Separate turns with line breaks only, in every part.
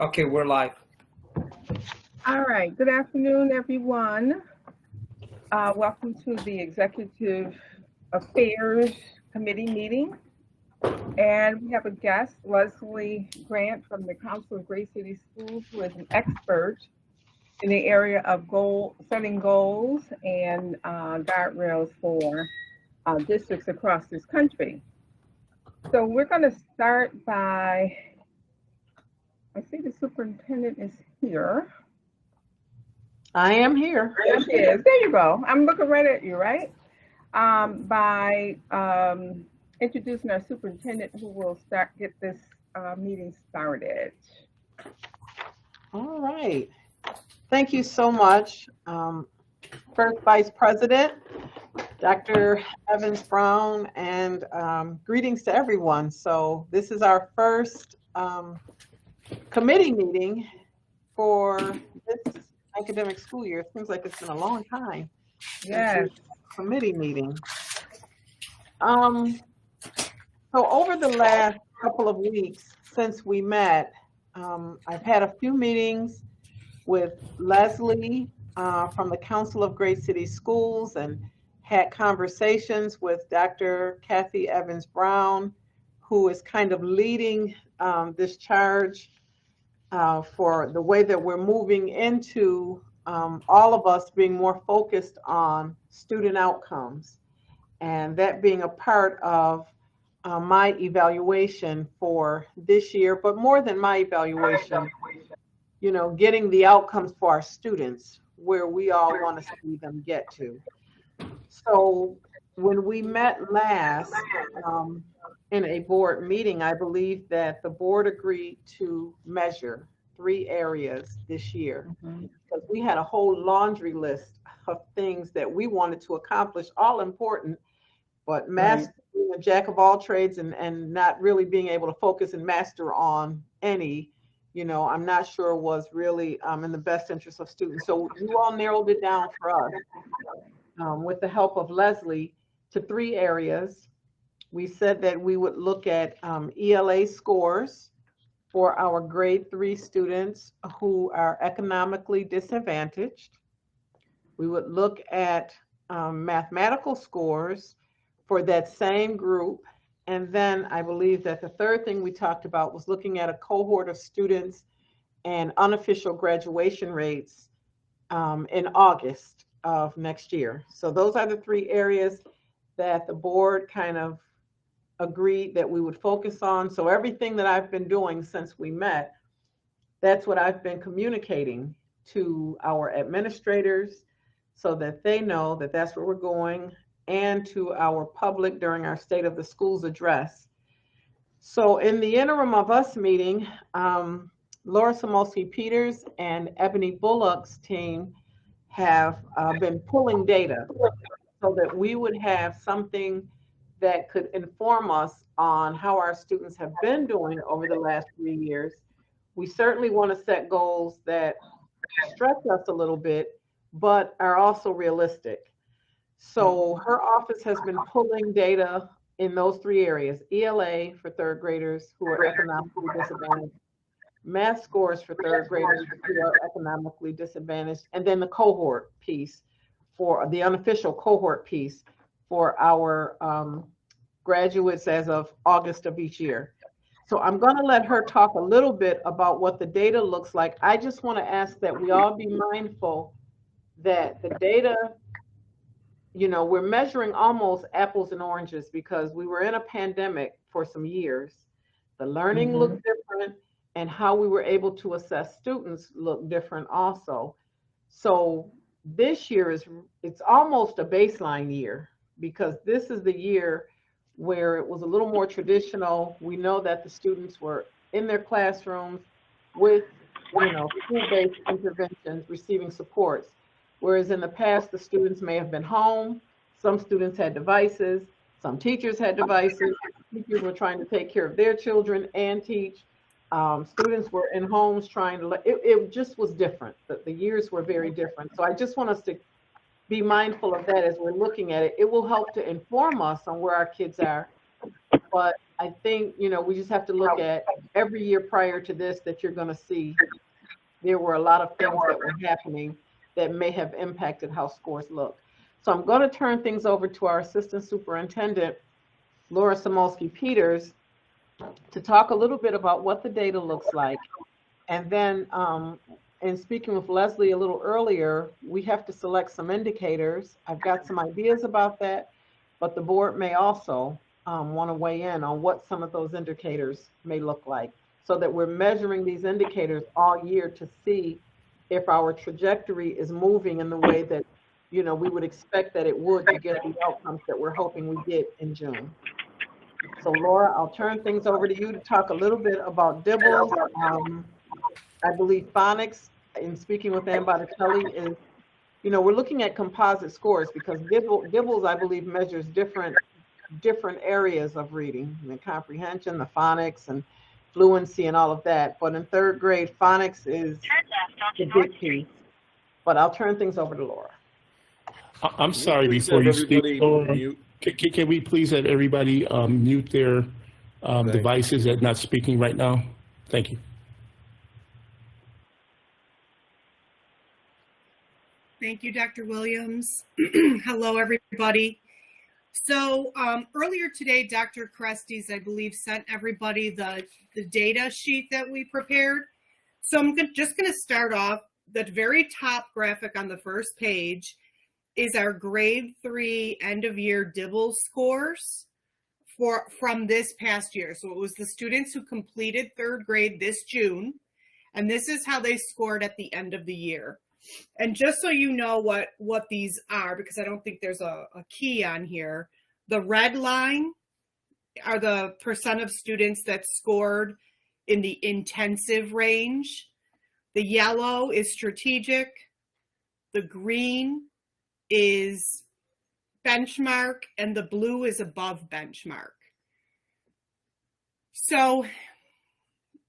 Okay, we're live.
All right. Good afternoon, everyone. Welcome to the Executive Affairs Committee meeting. And we have a guest, Leslie Grant from the Council of Great City Schools, who is an expert in the area of setting goals and guardrails for districts across this country. So we're going to start by, I see the superintendent is here.
I am here.
There she is. There you go. I'm looking right at you, right? By introducing our superintendent who will get this meeting started.
All right. Thank you so much. First Vice President, Dr. Evans Brown, and greetings to everyone. So this is our first committee meeting for this academic school year. It seems like it's been a long time.
Yes.
Committee meeting. So over the last couple of weeks since we met, I've had a few meetings with Leslie from the Council of Great City Schools and had conversations with Dr. Kathy Evans Brown, who is kind of leading this charge for the way that we're moving into all of us being more focused on student outcomes, and that being a part of my evaluation for this year, but more than my evaluation, you know, getting the outcomes for our students where we all want to see them get to. So when we met last in a board meeting, I believe that the board agreed to measure 3 areas this year, because we had a whole laundry list of things that we wanted to accomplish, all important, but master being a jack of all trades and not really being able to focus and master on any, you know, I'm not sure was really in the best interest of students. So you all narrowed it down for us with the help of Leslie to 3 areas. We said that we would look at ELA scores for our grade 3 students who are economically disadvantaged. We would look at mathematical scores for that same group. And then I believe that the third thing we talked about was looking at a cohort of students and unofficial graduation rates in August of next year. So those are the 3 areas that the board kind of agreed that we would focus on. So everything that I've been doing since we met, that's what I've been communicating to our administrators so that they know that that's where we're going, and to our public during our State of the Schools address. So in the interim of us meeting, Laura Samolsky Peters and Ebony Bullock's team have been pulling data so that we would have something that could inform us on how our students have been doing over the last 3 years. We certainly want to set goals that stretch us a little bit, but are also realistic. So her office has been pulling data in those 3 areas: ELA for 3rd graders who are economically disadvantaged, math scores for 3rd graders who are economically disadvantaged, and then the cohort piece, for the unofficial cohort piece for our graduates as of August of each year. So I'm going to let her talk a little bit about what the data looks like. I just want to ask that we all be mindful that the data, you know, we're measuring almost apples and oranges because we were in a pandemic for some years. The learning looked different, and how we were able to assess students looked different also. So this year it's almost a baseline year, because this is the year where it was a little more traditional. We know that the students were in their classrooms with, you know, school-based interventions, receiving supports. Whereas in the past, the students may have been home. Some students had devices. Some teachers had devices. Teachers were trying to take care of their children and teach. Students were in homes trying to, it just was different. The years were very different. So I just want us to be mindful of that as we're looking at it. It will help to inform us on where our kids are. But I think, we just have to look at every year prior to this that you're going to see there were a lot of things that were happening that may have impacted how scores look. So I'm going to turn things over to our Assistant Superintendent, Laura Samolsky-Peters, to talk a little bit about what the data looks like. And then in speaking with Leslie a little earlier, we have to select some indicators. I've got some ideas about that, but the board may also want to weigh in on what some of those indicators may look like, so that we're measuring these indicators all year to see if our trajectory is moving in the way that, we would expect that it would to get the outcomes that we're hoping we get in June. So Laura, I'll turn things over to you to talk a little bit about DIBELS. I believe phonics, in speaking with Ann Botticelli, is, we're looking at composite scores because DIBELS, I believe, measures different areas of reading, the comprehension, the phonics, and fluency and all of that. But in third grade, phonics is the big piece. But I'll turn things over to Laura.
I'm sorry, before you speak, Laura, can we please have everybody mute their devices that are not speaking right now? Thank you.
Thank you, Dr. Williams. Hello, everybody. So earlier today, Dr. Crestes, I believe, sent everybody the data sheet that we prepared. So I'm just going to start off. The very top graphic on the first page is our grade 3 end of year DIBELS scores from this past year. So it was the students who completed third grade this June, and this is how they scored at the end of the year. And just so you know what these are, because I don't think there's a key on here, the red line are the percent of students that scored in the intensive range. The yellow is strategic. The green is benchmark, and the blue is above benchmark. So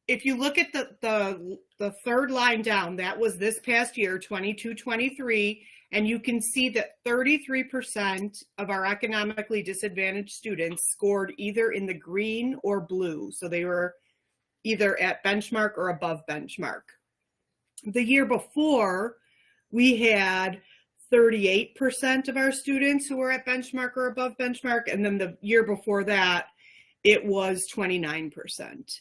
if you look at the third line down, that was this past year, 22-23, and you can see that 33% of our economically disadvantaged students scored either in the green or blue. So they were either at benchmark or above benchmark. The year before, we had 38% of our students who were at benchmark or above benchmark, and then the year before that, it was 29%.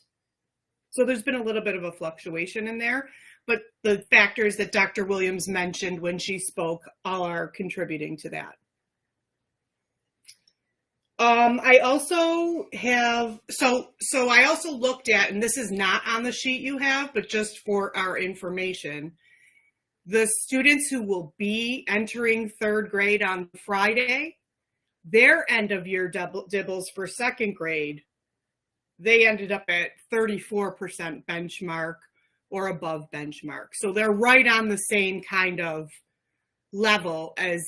So there's been a little bit of a fluctuation in there, but the factors that Dr. Williams mentioned when she spoke all are contributing to that. I also have, so I also looked at, and this is not on the sheet you have, but just for our information, the students who will be entering third grade on Friday, their end of year DIBELS for second grade, they ended up at 34% benchmark or above benchmark. So they're right on the same kind of level as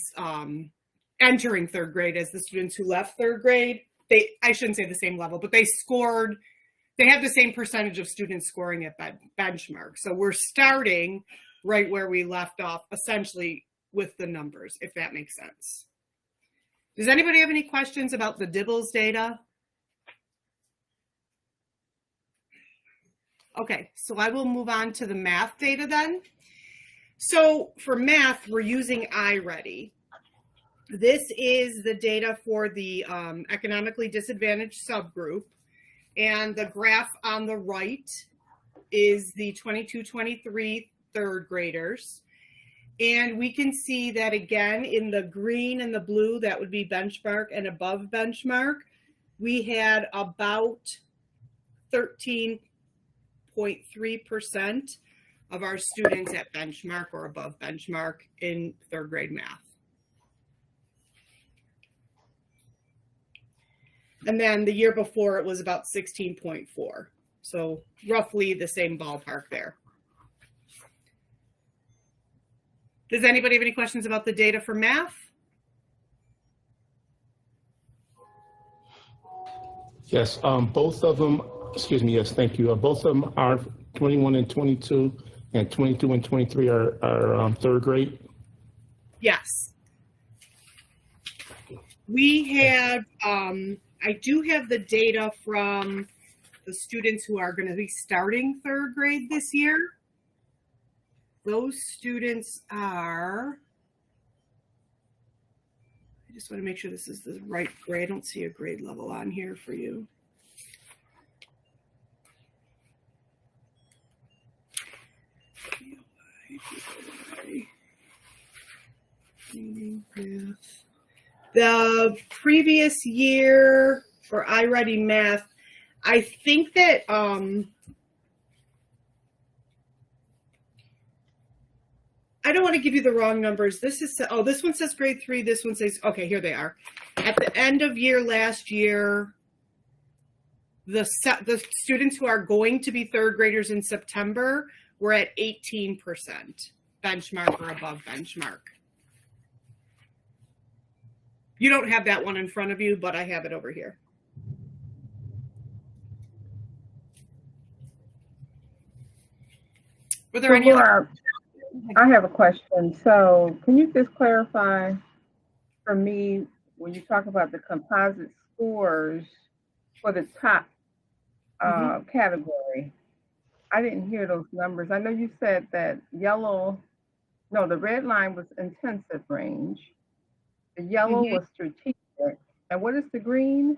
entering third grade as the students who left third grade. I shouldn't say the same level, but they have the same percentage of students scoring at benchmark. So we're starting right where we left off, essentially with the numbers, if that makes sense. Does anybody have any questions about the DIBELS data? Okay, so I will move on to the math data then. So for math, we're using iReady. This is the data for the economically disadvantaged subgroup. And the graph on the right is the 22-23 third graders. And we can see that again in the green and the blue, that would be benchmark and above benchmark. We had about 13.3% of our students at benchmark or above benchmark in third grade math. And then the year before it was about 16.4. So roughly the same ballpark there. Does anybody have any questions about the data for math?
Yes, both of them, excuse me, yes, thank you. Both of them are 21 and 22, and 22 and 23 are third grade? Yes.
We had, I I do have the data from the students who are going to be starting third grade this year. Those students are, I just want to make sure this is the right grade. I don't see a grade level on here for you. The previous year for iReady Math, I think that I don't want to give you the wrong numbers. This is, oh, this one says grade 3. This one says, okay, here they are. At the end of year last year, the students who are going to be third graders in September were at 18% benchmark or above benchmark. You don't have that one in front of you, but I have it over here. Were there any other?
I have a question. So can you just clarify for me, when you talk about the composite scores for the top category, I didn't hear those numbers. I know you said that the red line was intensive range. The yellow was strategic. And what is the green?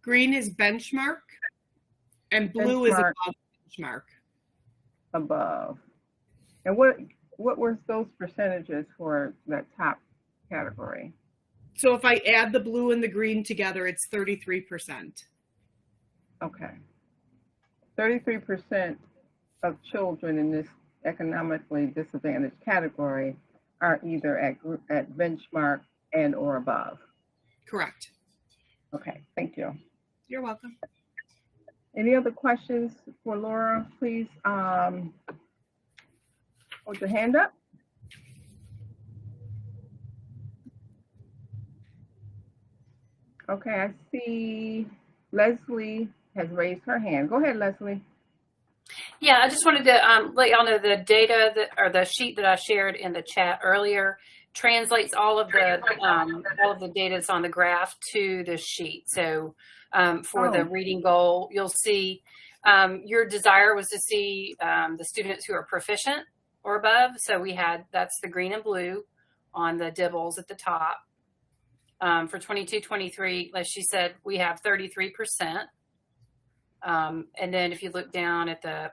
Green is benchmark and blue is above benchmark.
Above. And what were those percentages for that top category?
So if I add the blue and the green together, it's 33%.
Okay. 33% of children in this economically disadvantaged category are either at benchmark and or above.
Correct.
Okay, thank you.
You're welcome.
Any other questions for Laura, please? Hold your hand up. Okay, I see Leslie has raised her hand. Go ahead, Leslie.
Yeah, I just wanted to let y'all know the data or the sheet that I shared in the chat earlier translates all of the data that's on the graph to the sheet. So for the reading goal, you'll see your desire was to see the students who are proficient or above. So that's the green and blue on the dibbles at the top. For 22-23, like she said, we have 33%. And then if you look down at the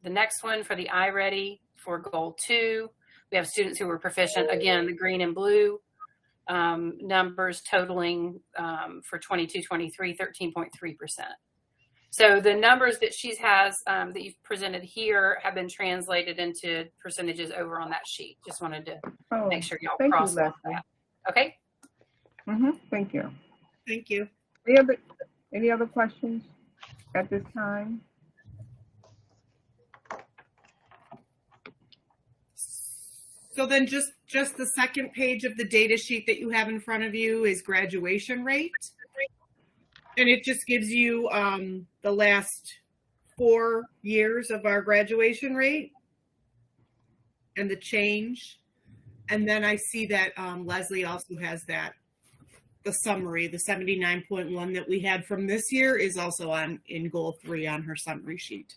next one for the iReady for goal 2, we have students who were proficient, again, the green and blue numbers totaling for 22-23, 13.3%. So the numbers that she has that you've presented here have been translated into percentages over on that sheet. Just wanted to make sure y'all cross off that. Okay?
Thank you.
Thank you.
Any other questions at this time?
So then just the second page of the data sheet that you have in front of you is graduation rate. And it just gives you the last 4 years of our graduation rate and the change. And then I see that Leslie also has the summary, the 79.1 that we had from this year is also in goal 3 on her summary sheet.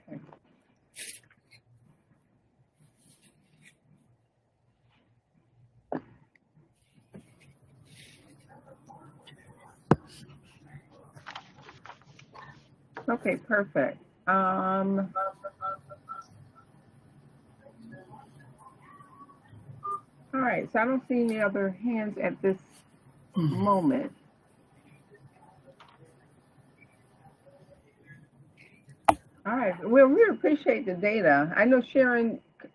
Okay. Okay, perfect. All right, so I don't see any other hands at this moment. All right, well, we appreciate the data. I know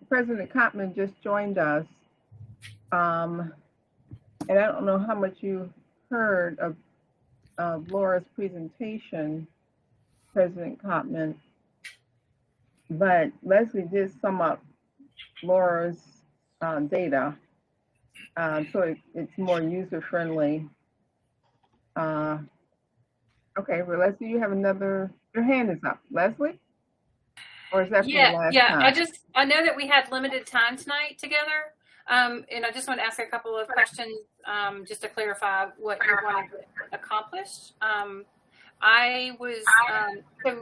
President Kottman just joined us. And I don't know how much you heard of Laura's presentation, President Kottman, but Leslie did sum up Laura's data, so it's more user-friendly. Okay, well, Leslie, you have your hand is up. Leslie? Or is that for the last time?
I know that we had limited time tonight together, and I just want to ask a couple of questions just to clarify what you wanted accomplished. So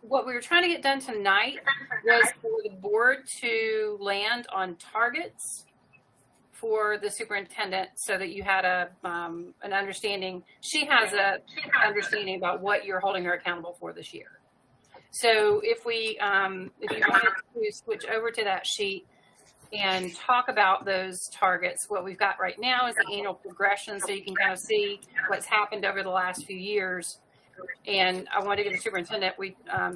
what we were trying to get done tonight was for the board to land on targets for the superintendent, so that you had an understanding. She has a understanding about what you're holding her accountable for this year. So if you wanted to switch over to that sheet and talk about those targets, what we've got right now is the annual progression, so you can kind of see what's happened over the last few years. And I wanted to give the superintendent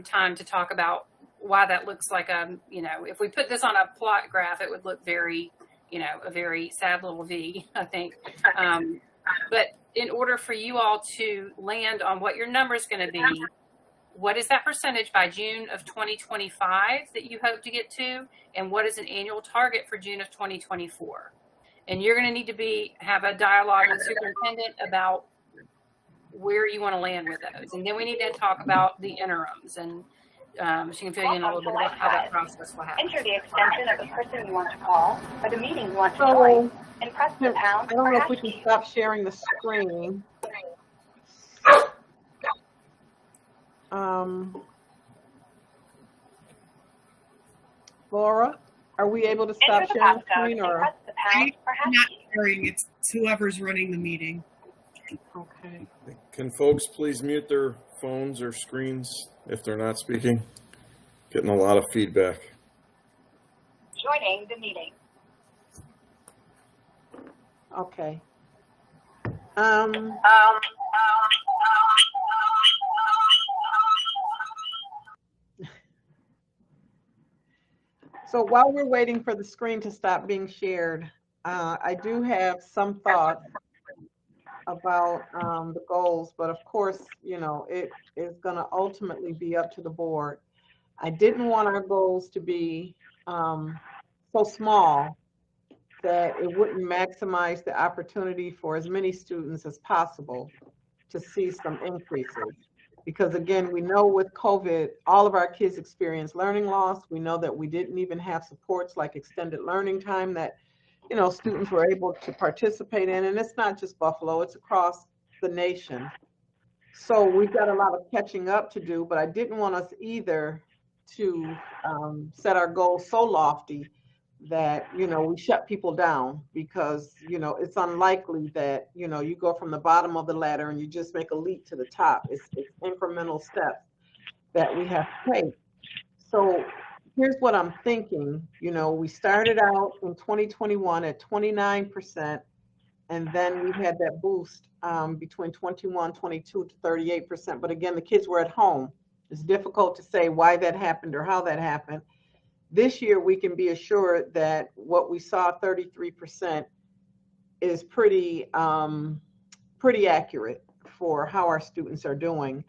time to talk about why that looks like if we put this on a plot graph, it would look a very sad little V, I think. But in order for you all to land on what your number is going to be, what is that percentage by June of 2025 that you hope to get to? And what is an annual target for June of 2024? And you're going to need to have a dialogue with the superintendent about where you want to land with those. And then we need to talk about the interims, and she can fill you in a little bit about how that process will happen.
Enter the extension of the person you want to call or the meeting you want to join, and press the pound.
I don't know if we can stop sharing the screen. Laura, are we able to stop sharing the screen, or?
I'm not sharing. It's whoever's running the meeting.
Okay.
Can folks please mute their phones or screens if they're not speaking? Getting a lot of feedback.
Joining the meeting.
Okay. So while we're waiting for the screen to stop being shared, I do have some thoughts about the goals, but of course, it is going to ultimately be up to the board. I didn't want our goals to be so small that it wouldn't maximize the opportunity for as many students as possible to see some increases. Because again, we know with COVID, all of our kids experience learning loss. We know that we didn't even have supports like extended learning time that students were able to participate in. And it's not just Buffalo, it's across the nation. So we've got a lot of catching up to do, but I didn't want us either to set our goals so lofty that, we shut people down, because, it's unlikely that, you go from the bottom of the ladder and you just make a leap to the top. It's incremental steps that we have to take. So here's what I'm thinking. We started out in 2021 at 29%, and then we had that boost between 21, 22 to 38%. But again, the kids were at home. It's difficult to say why that happened or how that happened. This year, we can be assured that what we saw, 33%, is pretty accurate for how our students are doing.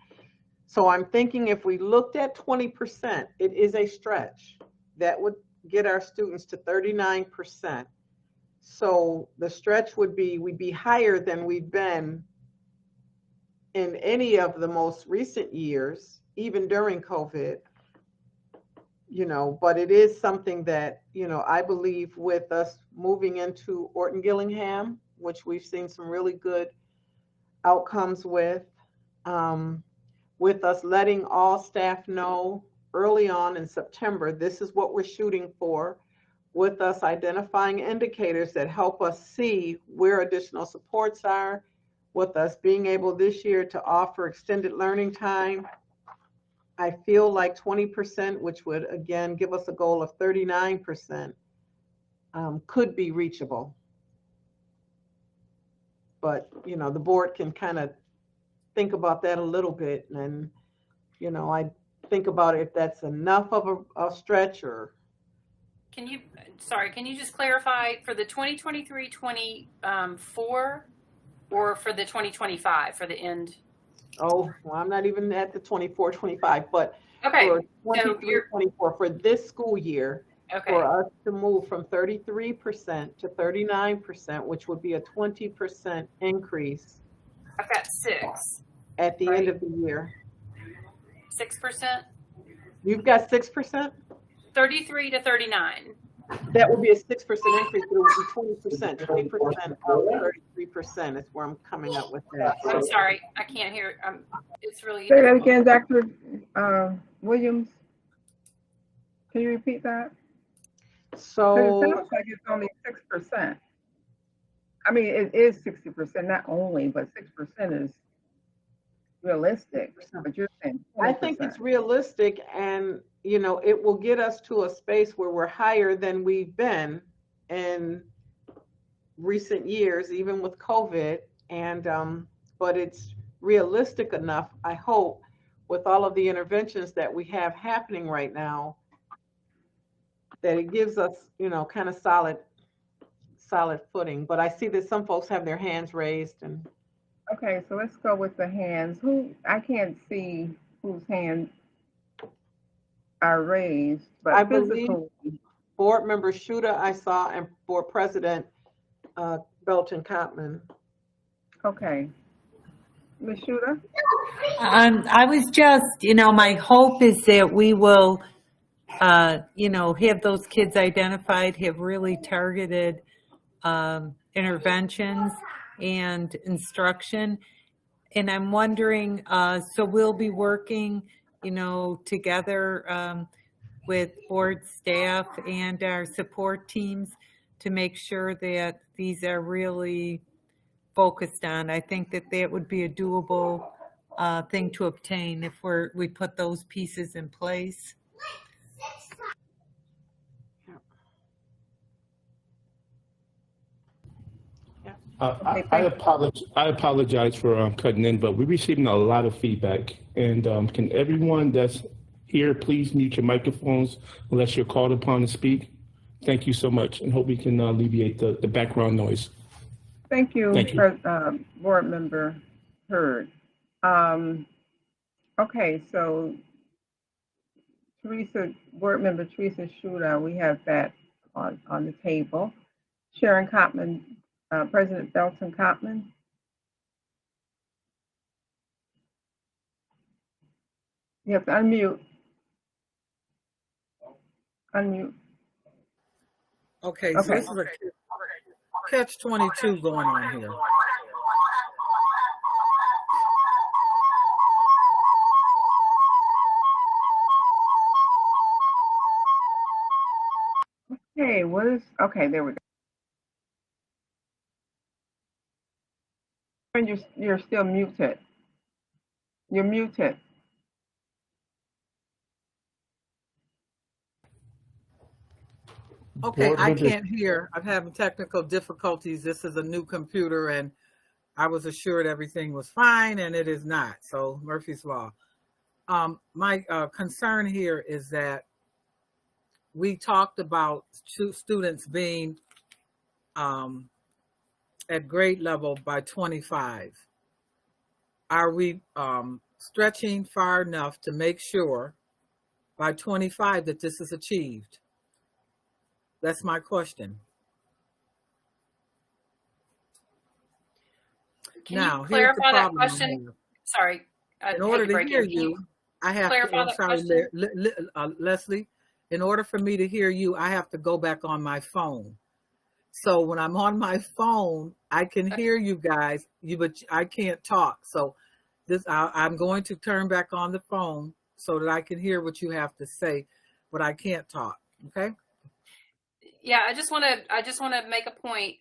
So I'm thinking if we looked at 20%, it is a stretch. That would get our students to 39%. So the stretch would be, we'd be higher than we've been in any of the most recent years, even during COVID. But it is something that, I believe with us moving into Orton-Gillingham, which we've seen some really good outcomes with us letting all staff know early on in September, this is what we're shooting for, with us identifying indicators that help us see where additional supports are, with us being able this year to offer extended learning time. I feel like 20%, which would again give us a goal of 39%, could be reachable. But, the board can kind of think about that a little bit. And, I think about if that's enough of a stretch or.
Can you just clarify for the 2023-24 or for the 2025 for the end?
Oh, well, I'm not even at the 24-25, but
okay.
For 23-24 for this school year,
okay,
for us to move from 33% to 39%, which would be a 20% increase.
I've got 6
at the end of the year.
6%.
You've got 6%.
33 to 39.
That would be a 6% increase, but it would be 20%. 20% of 6% is where I'm coming up with that.
I'm sorry, I can't hear. It's really
Say that
difficult.
again, Dr. Williams. Can you repeat that? 'Cause it
So
sounds like it's only 6%. I mean, it is 60%, not only, but 6% is realistic. But you're saying
I think it's
20%.
realistic, and it will get us to a space where we're higher than we've been in recent years, even with COVID. And but it's realistic enough, I hope, with all of the interventions that we have happening right now, that it gives us, kind of solid footing. But I see that some folks have their hands raised, and
Okay, so let's go with the hands. I can't see whose hands are raised, but
I believe
physically.
Board Member Shuda I saw, and Board President Belton Cotman.
Okay. Ms. Shuda?
I was just, my hope is that we will, have those kids identified, have really targeted interventions and instruction. And I'm wondering, so we'll be working, together with board staff and our support teams to make sure that these are really focused on. I think that would be a doable thing to obtain if we put those pieces in place.
I apologize for cutting in, but we're receiving a lot of feedback. And can everyone that's here please mute your microphones unless you're called upon to speak? Thank you so much, and hope we can alleviate the background noise.
Thank you,
Thank you.
Board Member Hurd. Okay, so Board Member Teresa Shuda, we have that on the table. Sharon Cotman, President Belton Cotman. You have to unmute. Unmute.
Okay, so this is a catch-22 going on here.
Okay, okay, there we go. And you're still muted. You're muted.
Okay, I can't hear. I'm having technical difficulties. This is a new computer, and I was assured everything was fine, and it is not. So Murphy's Law. My concern here is that we talked about students being at grade level by 25. Are we stretching far enough to make sure by 25 that this is achieved? That's my question.
Can you clarify that question?
Here.
Sorry.
In order to hear you, I have to, I'm sorry, Leslie, in order for me to hear you, I have to go back on my phone. So when I'm on my phone, I can hear you guys, but I can't talk. So I'm going to turn back on the phone so that I can hear what you have to say, but I can't talk. Okay.
Yeah, I just want to make a point.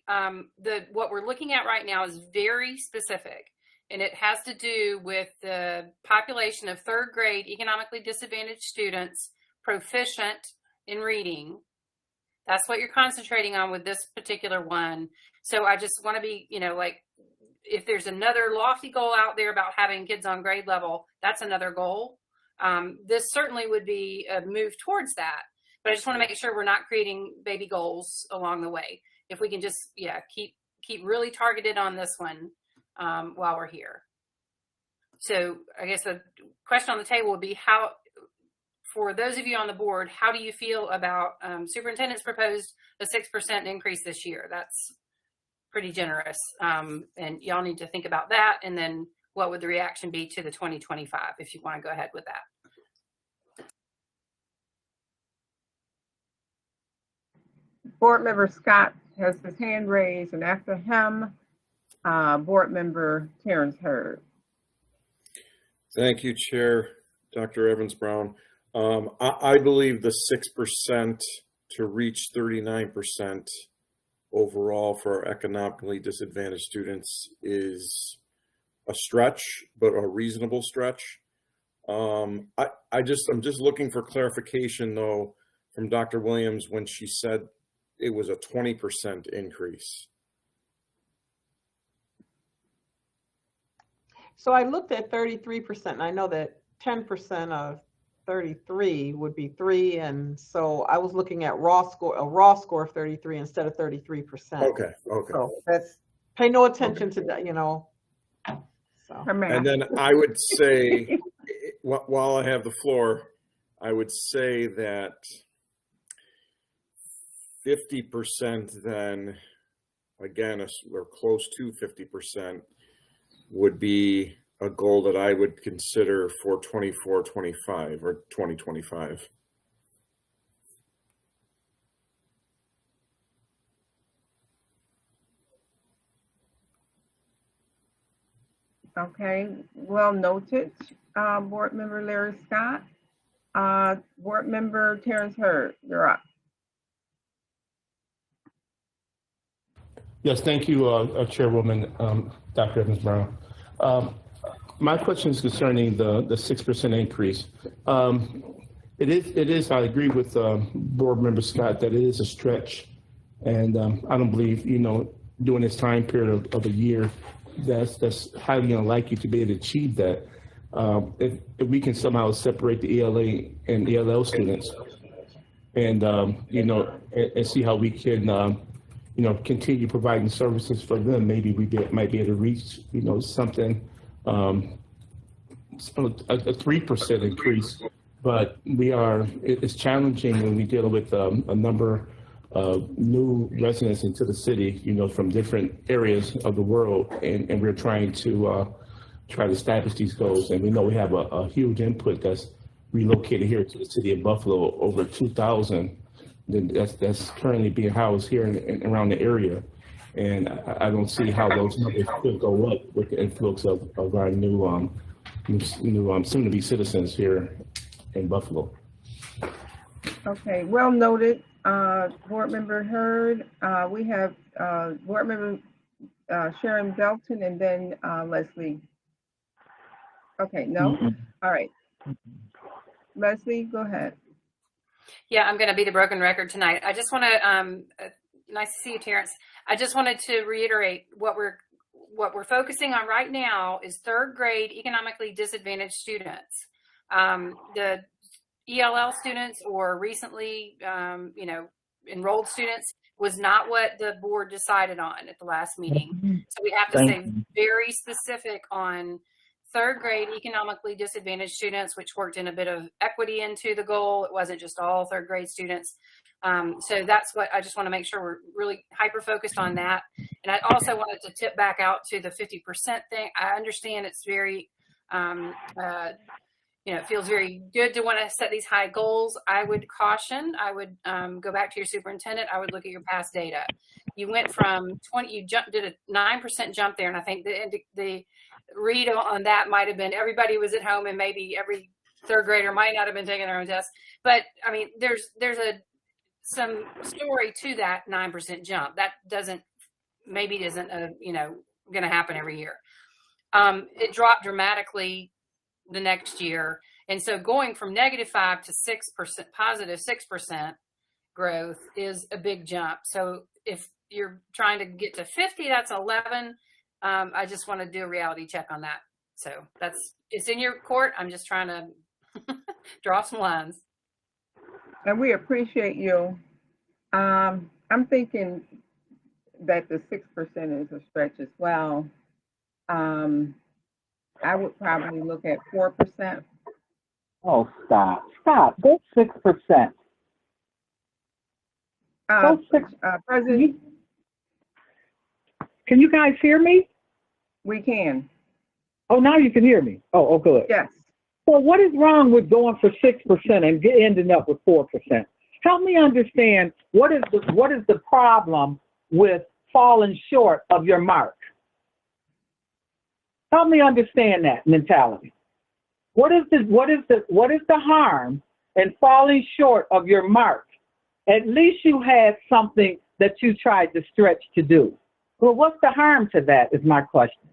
What we're looking at right now is very specific, and it has to do with the population of third grade economically disadvantaged students proficient in reading. That's what you're concentrating on with this particular one. So I just want to be, like, if there's another lofty goal out there about having kids on grade level, that's another goal. This certainly would be a move towards that. But I just want to make sure we're not creating baby goals along the way. If we can just, keep really targeted on this one while we're here. So I guess the question on the table would be for those of you on the board, how do you feel about superintendent's proposed a 6% increase this year? That's pretty generous. And y'all need to think about that. And then what would the reaction be to the 2025 if you want to go ahead with that?
Board Member Scott has his hand raised, and after him, Board Member Terrence Hurd.
Thank you, Chair Dr. Evans-Brown. I believe the 6% to reach 39% overall for our economically disadvantaged students is a stretch, but a reasonable stretch. I'm just looking for clarification though from Dr. Williams when she said it was a 20% increase.
So I looked at 33%, and I know that 10% of 33 would be 3, and so I was looking at a raw score of 33 instead of 33%.
Okay.
So that's, pay no attention to that, you know. So.
And then I would say, while I have the floor, I would say that 50% then, again, we're close to 50%, would be a goal that I would consider for 24-25 or 2025.
Okay, well noted. Board Member Larry Scott. Board Member Terrence Hurd, you're up.
Yes, thank you, Chairwoman, Dr. Evans-Brown. My question is concerning the 6% increase. It is. I agree with Board Member Scott that it is a stretch, and I don't believe during this time period of a year that's highly unlikely to be able to achieve that. If we can somehow separate the ELA and ELL students, and and see how we can continue providing services for them, maybe we might be able to reach something. A 3% increase, but it's challenging when we deal with a number of new residents into the city, from different areas of the world, and we're trying to establish these goals. And we know we have a huge input that's relocated here to the city of Buffalo, over 2,000 that's currently being housed here and around the area. And I don't see how those numbers could go up with the influx of our new soon-to-be citizens here in Buffalo.
Okay, well noted, Board Member Hurd. We have Board Member Sharon Belton and then Leslie. Okay, no? All right. Leslie, go ahead.
Yeah, I'm going to be the broken record tonight. I just want to, nice to see you, Terrence. I just wanted to reiterate what we're focusing on right now is third grade economically disadvantaged students. The ELL students or recently, enrolled students was not what the board decided on at the last meeting. So we have to stay very specific on third grade economically disadvantaged students, which worked in a bit of equity into the goal. It wasn't just all third grade students. So that's what I just want to make sure we're really hyper focused on that. And I also wanted to tip back out to the 50% thing. I understand it's very, it feels very good to want to set these high goals. I would caution, I would go back to your superintendent. I would look at your past data. You went from 20, did a 9% jump there. And I think the read on that might have been everybody was at home and maybe every third grader might not have been taking their own test. But I mean, there's some story to that 9% jump. That isn't going to happen every year. It dropped dramatically the next year. And so going from -5 to 6%, positive 6% growth is a big jump. So if you're trying to get to 50, that's 11. I just want to do a reality check on that. So it's in your court. I'm just trying to draw some lines.
And we appreciate you. I'm thinking that the 6% is a stretch as well. I would probably look at 4%.
Oh, stop. That's 6%.
President,
can you guys hear me?
we can.
Oh, now you can hear me. Oh, good.
Yes.
So what is wrong with going for 6% and ending up with 4%? Help me understand what is the problem with falling short of your mark? Help me understand that mentality. What is the harm in falling short of your mark? At least you had something that you tried to stretch to do. Well, what's the harm to that is my question.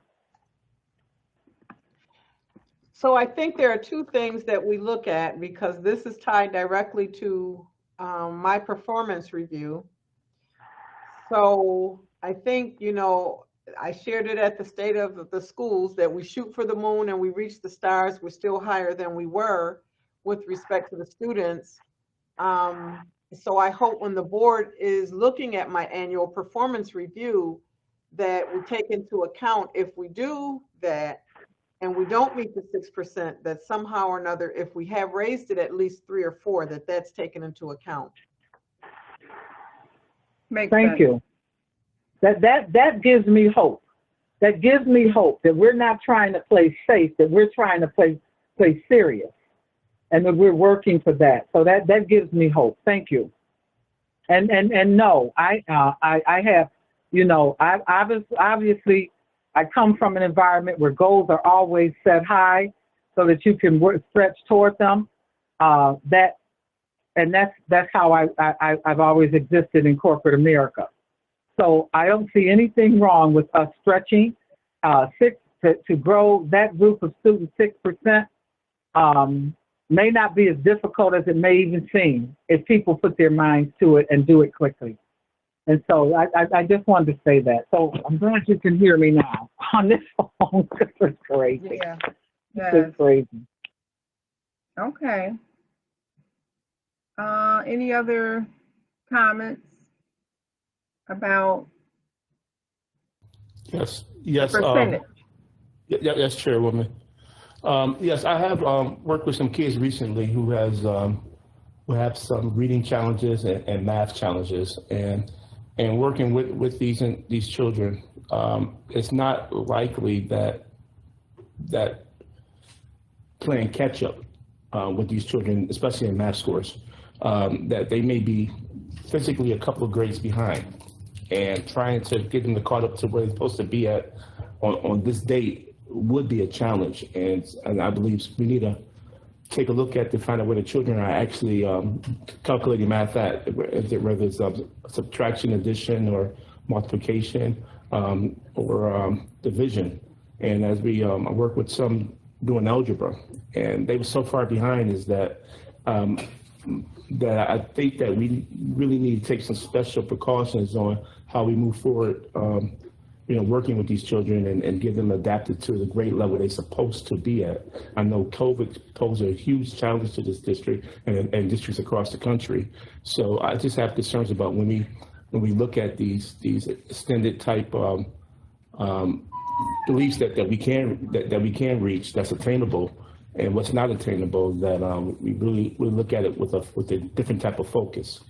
So I think there are two things that we look at, because this is tied directly to my performance review. So I think, you know, I shared it at the State of the Schools that we shoot for the moon and we reach the stars. We're still higher than we were with respect to the students. So I hope when the board is looking at my annual performance review that we take into account, if we do that and we don't meet the 6%, that somehow or another, if we have raised it at least 3 or 4, that's taken into account.
Thank you. That gives me hope. That gives me hope that we're not trying to play safe, that we're trying to play serious, and that we're working for that. So that gives me hope. Thank you. And no, I have, you know, obviously I come from an environment where goals are always set high so that you can stretch toward them. That's how I've always existed in corporate America. So I don't see anything wrong with us stretching to grow that group of students 6%. May not be as difficult as it may even seem if people put their minds to it and do it quickly. And so I just wanted to say that. So I'm glad you can hear me now on this phone. This is crazy.
Yeah.
This is crazy.
Okay. Any other comments about
Yes.
percentage?
Yes, Chairwoman. Yes, I have worked with some kids recently who have some reading challenges and math challenges, and working with these children, it's not likely that playing catch up with these children, especially in math scores, that they may be physically a couple of grades behind, and trying to get them to caught up to where they're supposed to be at on this date would be a challenge. And I believe we need to take a look at to find out where the children are actually calculating math at, whether it's subtraction, addition, or multiplication, or division. And as we work with some doing algebra, and they were so far behind is that I think that we really need to take some special precautions on how we move forward, working with these children and get them adapted to the grade level they're supposed to be at. I know COVID posed a huge challenge to this district and districts across the country. So I just have concerns about when we look at these extended type beliefs that we can reach, that's attainable, and what's not attainable, that we really look at it with a different type of focus.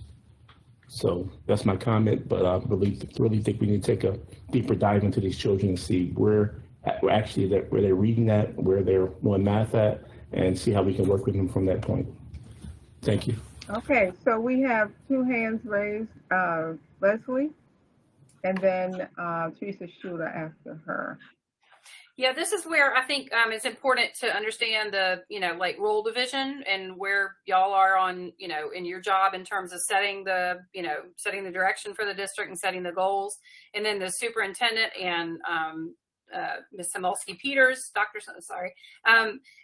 So that's my comment, but I really think we need to take a deeper dive into these children and see where they're reading at, where they're doing math at, and see how we can work with them from that point. Thank you.
Okay, so we have 2 hands raised, Leslie, and then Teresa Schuler after her.
Yeah, this is where I think it's important to understand the, like role division and where y'all are on, in your job in terms of setting the direction for the district and setting the goals. And then the superintendent and Ms. Samolsky-Peters,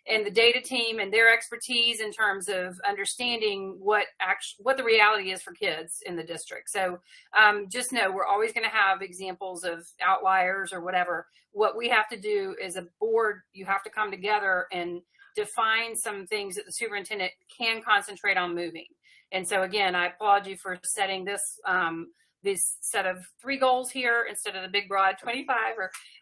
and the data team and their expertise in terms of understanding what the reality is for kids in the district. So just know we're always going to have examples of outliers or whatever. What we have to do as a board, you have to come together and define some things that the superintendent can concentrate on moving. And so again, I applaud you for setting this set of 3 goals here instead of the big broad 25.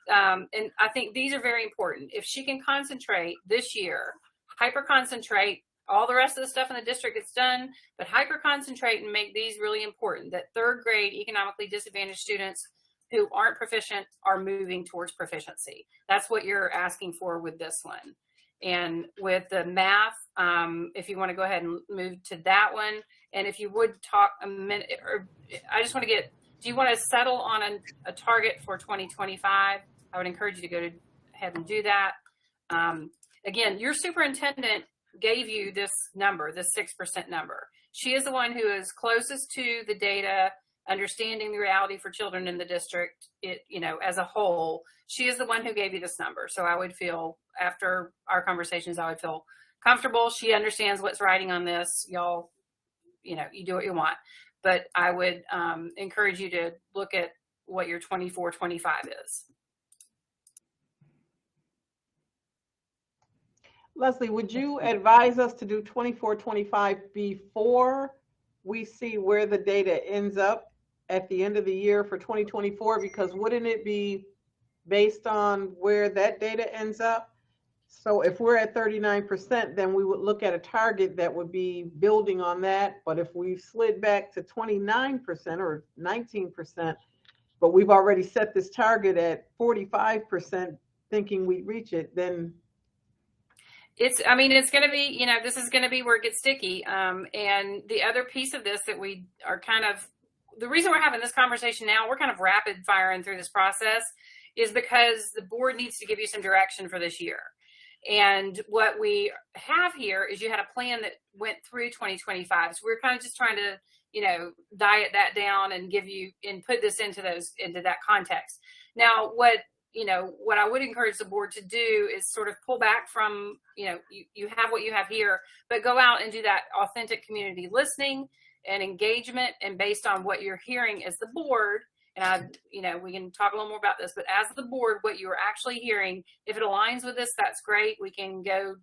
And I think these are very important. If she can concentrate this year, hyper concentrate, all the rest of the stuff in the district gets done, but hyper concentrate and make these really important, that 3rd grade economically disadvantaged students who aren't proficient are moving towards proficiency. That's what you're asking for with this one. And with the math, if you want to go ahead and move to that one, and if you would talk a minute, or I just want to do you want to settle on a target for 2025? I would encourage you to go ahead and do that. Again, your superintendent gave you this number, this 6% number. She is the one who is closest to the data, understanding the reality for children in the district, as a whole. She is the one who gave you this number. So I would feel, after our conversations, I would feel comfortable. She understands what's writing on this. Y'all, you do what you want. But I would encourage you to look at what your 24-25 is.
Leslie, would you advise us to do 24-25 before we see where the data ends up at the end of the year for 2024? Because wouldn't it be based on where that data ends up? So if we're at 39%, then we would look at a target that would be building on that. But if we've slid back to 29% or 19%, but we've already set this target at 45%, thinking we'd reach it, then
it's going to be, this is going to be where it gets sticky. And the other piece of this that we are the reason we're having this conversation now, we're kind of rapid firing through this process, is because the board needs to give you some direction for this year. And what we have here is you had a plan that went through 2025. So we're kind of just trying to, diet that down and give you and put this into that context. Now, what I would encourage the board to do is sort of pull back from, you have what you have here, but go out and do that authentic community listening and engagement. And based on what you're hearing as the board, and we can talk a little more about this, but as the board, what you are actually hearing, if it aligns with this, that's great. We can go,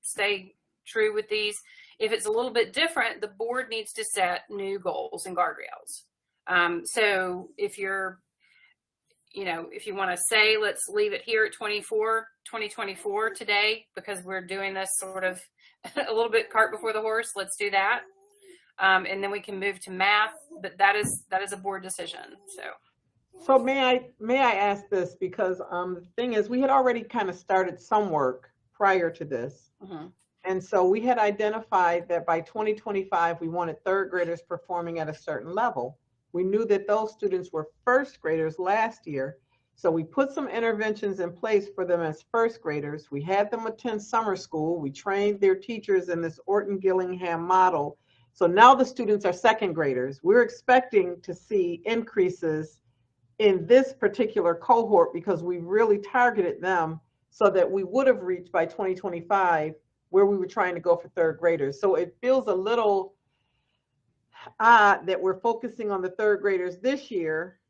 stay true with these. If it's a little bit different, the board needs to set new goals and guardrails. So if you're, if you want to say, let's leave it here at 2024 today, because we're doing this sort of a little bit cart before the horse, let's do that. And then we can move to math, but that is a board decision.
So may I ask this, because the thing is, we had already kind of started some work prior to this.
Mm-hmm.
And so we had identified that by 2025, we wanted third graders performing at a certain level. We knew that those students were first graders last year. So we put some interventions in place for them as first graders. We had them attend summer school. We trained their teachers in this Orton-Gillingham model. So now the students are second graders. We're expecting to see increases in this particular cohort because we really targeted them so that we would have reached by 2025 where we were trying to go for third graders. So it feels a little odd that we're focusing on the third graders this year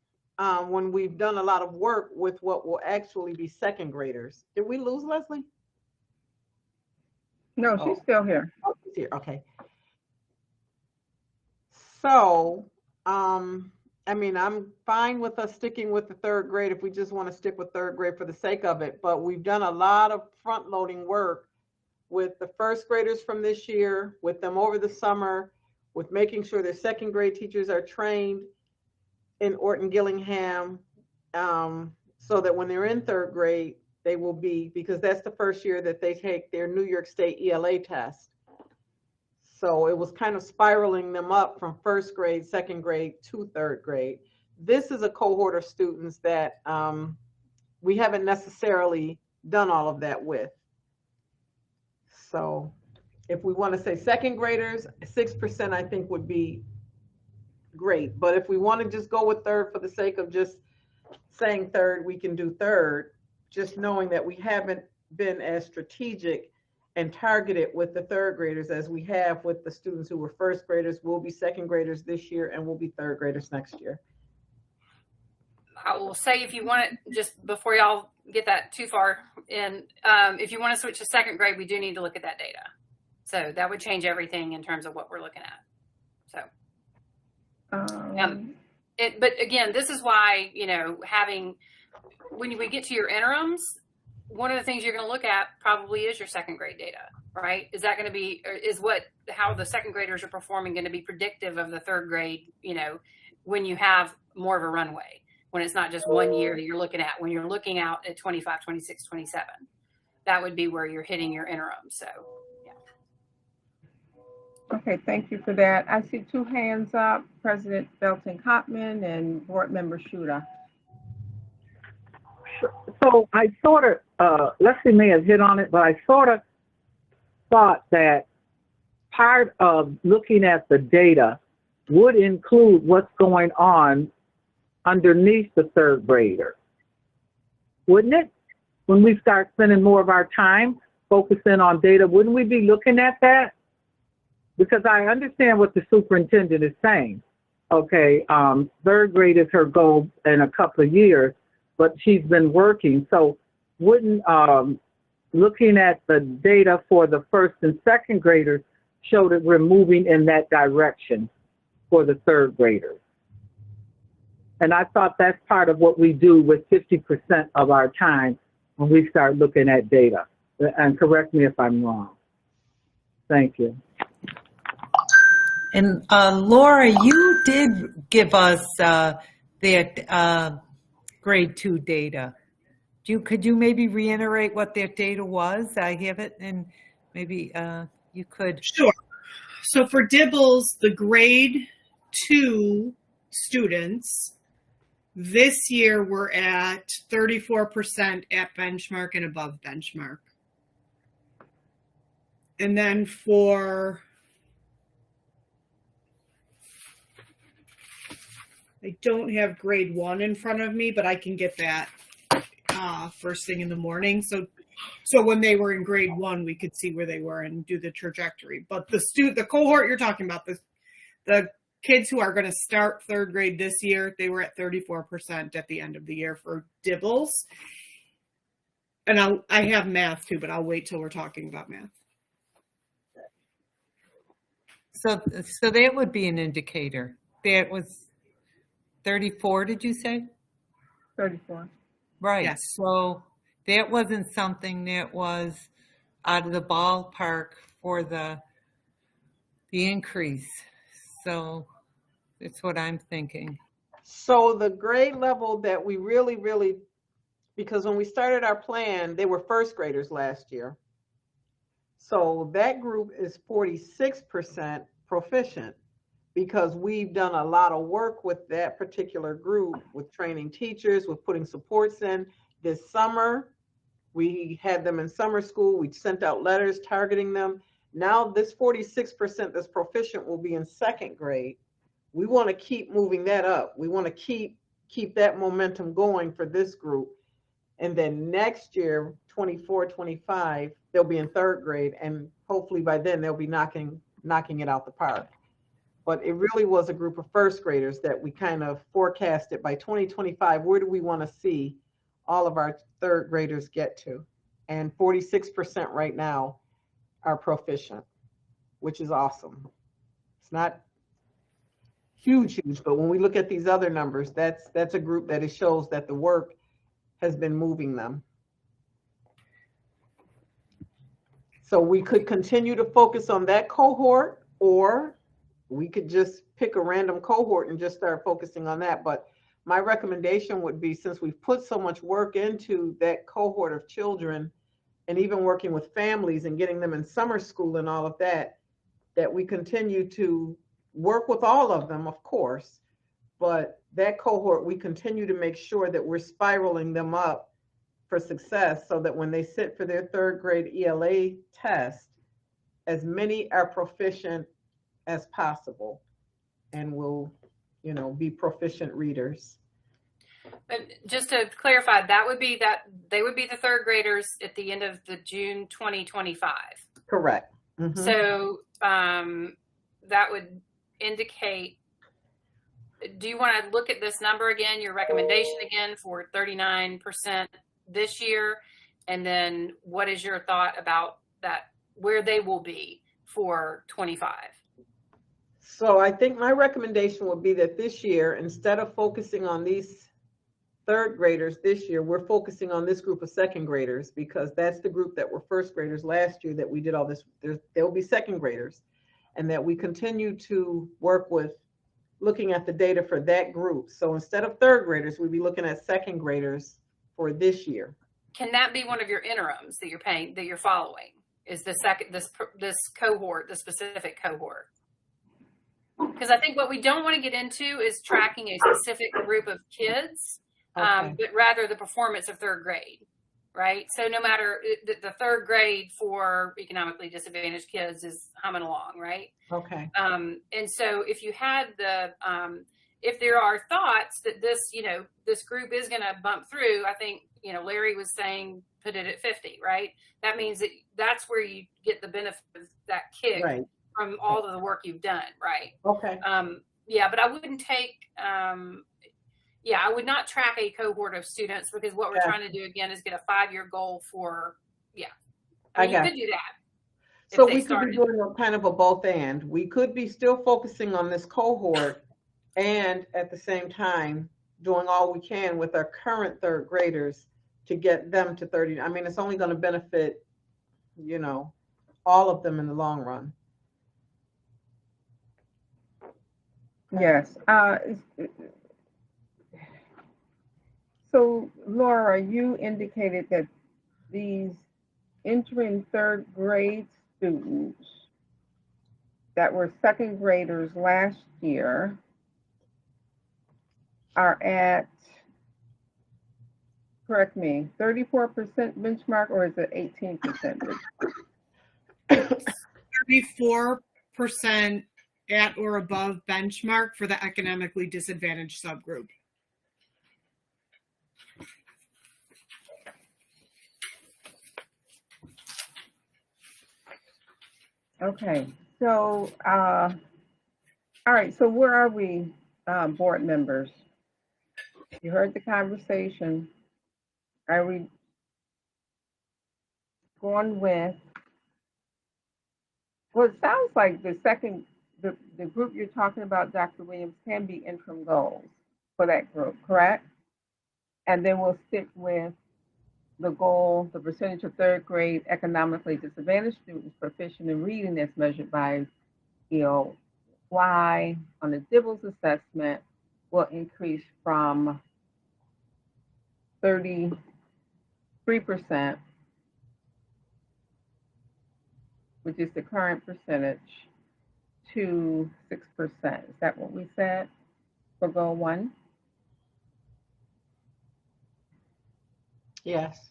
when we've done a lot of work with what will actually be second graders. Did we lose Leslie?
No, she's still here.
Oh, she's here, okay. So, I'm fine with us sticking with the third grade if we just want to stick with third grade for the sake of it, but we've done a lot of front loading work with the first graders from this year, with them over the summer, with making sure their second grade teachers are trained in Orton-Gillingham, so that when they're in third grade, they will be, because that's the first year that they take their New York State ELA test. So it was kind of spiraling them up from first grade, second grade to third grade. This is a cohort of students that we haven't necessarily done all of that with. So if we want to say second graders, 6% I think would be great. But if we want to just go with third for the sake of just saying third, we can do third, just knowing that we haven't been as strategic and targeted with the third graders as we have with the students who were first graders. We'll be second graders this year and we'll be third graders next year.
I will say, if you want it, just before y'all get that too far in, if you want to switch to second grade, we do need to look at that data. So that would change everything in terms of what we're looking at. So, but again, this is why, when we get to your interims, one of the things you're going to look at probably is your second grade data, right? Is that going to be, how the second graders are performing going to be predictive of the third grade, when you have more of a runway, when it's not just 1 year you're looking at, when you're looking out at 25, 26, 27, that would be where you're hitting your interim. So, yeah.
Okay, thank you for that. I see two hands up, President Belton Cotman and Board Member Shuda.
So I sort of, Leslie may have hit on it, but I sort of thought that part of looking at the data would include what's going on underneath the third grader, wouldn't it? When we start spending more of our time focusing on data, wouldn't we be looking at that? Because I understand what the superintendent is saying. Okay, third grade is her goal in a couple of years, but she's been working. So wouldn't looking at the data for the first and second graders show that we're moving in that direction for the third graders? And I thought that's part of what we do with 50% of our time when we start looking at data. And correct me if I'm wrong. Thank you.
And Laura, you did give us that grade 2 data. Could you maybe reiterate what that data was? I have it, and maybe you could.
Sure. So for Dibbles, the grade 2 students this year we're at 34% at benchmark and above benchmark. And then for, I don't have grade 1 in front of me, but I can get that first thing in the morning. So when they were in grade 1, we could see where they were and do the trajectory. But the cohort you're talking about, the kids who are going to start third grade this year, they were at 34% at the end of the year for Dibbles. And I have math too, but I'll wait till we're talking about math.
So that would be an indicator. That was 34, did you say?
34.
Right.
Yes.
So that wasn't something that was out of the ballpark for the increase. So that's what I'm thinking.
So the grade level that we really, because when we started our plan, they were first graders last year. So that group is 46% proficient because we've done a lot of work with that particular group, with training teachers, with putting supports in. This summer, we had them in summer school. We sent out letters targeting them. Now this 46% that's proficient will be in second grade. We want to keep moving that up. We want to keep that momentum going for this group. And then next year, 24, 25, they'll be in third grade. And hopefully by then they'll be knocking it out the park. But it really was a group of first graders that we kind of forecasted by 2025, where do we want to see all of our third graders get to? And 46% right now are proficient, which is awesome. It's not huge, but when we look at these other numbers, that's a group that it shows that the work has been moving them. So we could continue to focus on that cohort, or we could just pick a random cohort and just start focusing on that. But my recommendation would be, since we've put so much work into that cohort of children, and even working with families and getting them in summer school and all of that, that we continue to work with all of them, of course, but that cohort, we continue to make sure that we're spiraling them up for success, so that when they sit for their third grade ELA test, as many are proficient as possible and will, be proficient readers.
But just to clarify, they would be the third graders at the end of the June 2025.
Correct. Mm-hmm.
So that would indicate, do you want to look at this number again, your recommendation again for 39% this year? And then what is your thought about that, where they will be for 25?
So I think my recommendation would be that this year, instead of focusing on these third graders this year, we're focusing on this group of second graders, because that's the group that were first graders last year that we did all this. There will be second graders, and that we continue to work with looking at the data for that group. So instead of third graders, we'd be looking at second graders for this year.
Can that be one of your interims that you're following? Is this cohort, the specific cohort? Because I think what we don't want to get into is tracking a specific group of kids
Okay.
but rather the performance of third grade, right? So no matter the third grade for economically disadvantaged kids is humming along, right?
Okay.
And so if you had if there are thoughts that this group is going to bump through, I think, Larry was saying, put it at 50, right? That means that's where you get the benefit of that kick
Right.
from all of the work you've done, right?
Okay.
Yeah, but I wouldn't take, I would not track a cohort of students, because what we're
Gotcha.
trying to do again is get a 5-year goal for,
I
you
got
could do that.
So we could be doing a kind of a both and. We could be still focusing on this cohort and at the same time doing all we can with our current third graders to get them to 30. I mean, it's only going to benefit, all of them in the long run.
Yes. So Laura, you indicated that these entering third grade students that were second graders last year are at, correct me, 34% benchmark, or is it 18% benchmark?
34% at or above benchmark for the economically disadvantaged subgroup.
Okay, so, all right, so where are we, board members? You heard the conversation. Are we going with, well, it sounds like the group you're talking about, Dr. Williams, can be interim goals for that group, correct? And then we'll stick with the goal, the percentage of third grade economically disadvantaged students proficient in reading as measured by Y on the Dibbles assessment will increase from 33%, which is the current percentage, to 6%. Is that what we said for goal 1?
Yes.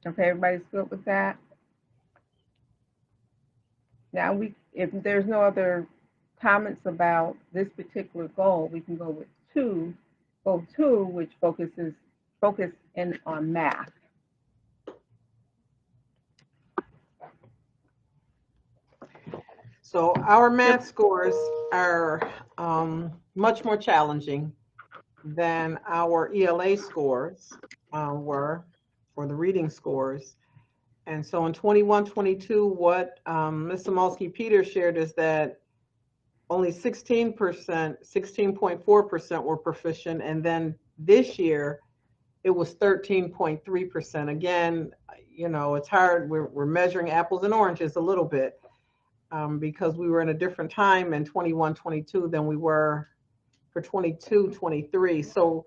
Okay, everybody's good with that? Now, if there's no other comments about this particular goal, we can go with goal 2, which focus in on math.
So our math scores are much more challenging than our ELA scores were, or the reading scores. And so in 21-22, what Ms. Samolsky-Peters shared is that only 16%, 16.4% were proficient. And then this year, it was 13.3%. Again, it's hard. We're measuring apples and oranges a little bit because we were in a different time in 21-22 than we were for 22-23. So,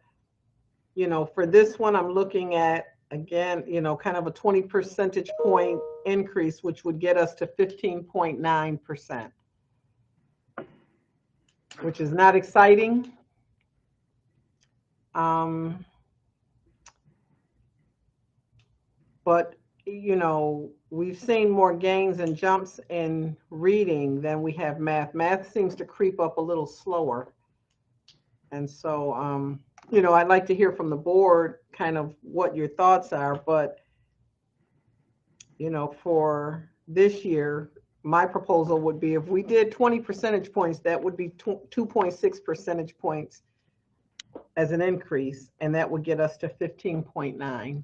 for this one, I'm looking at, again, kind of a 20 percentage point increase, which would get us to 15.9%, which is not exciting. But, we've seen more gains and jumps in reading than we have math. Math seems to creep up a little slower. And so, I'd like to hear from the board kind of what your thoughts are, but, for this year, my proposal would be if we did 20 percentage points, that would be 2.6 percentage points as an increase, and that would get us to 15.9%.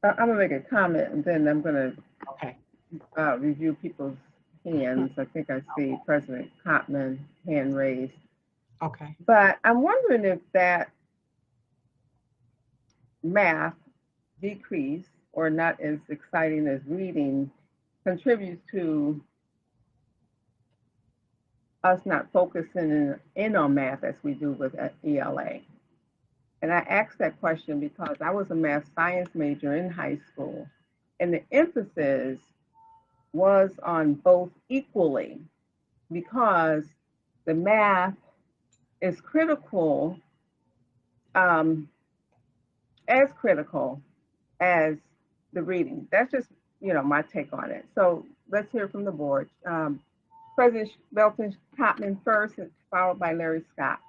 I'm gonna make a comment, and then I'm gonna
Okay.
Review people's hands. I think I see President Cotman hand raised.
Okay.
But I'm wondering if that math decrease, or not as exciting as reading, contributes to us not focusing in on math as we do with ELA. And I asked that question because I was a math science major in high school, and the emphasis was on both equally, because the math is critical, as the reading. That's just, my take on it. So let's hear from the board. President Belton Cotman first, followed by Larry Scott.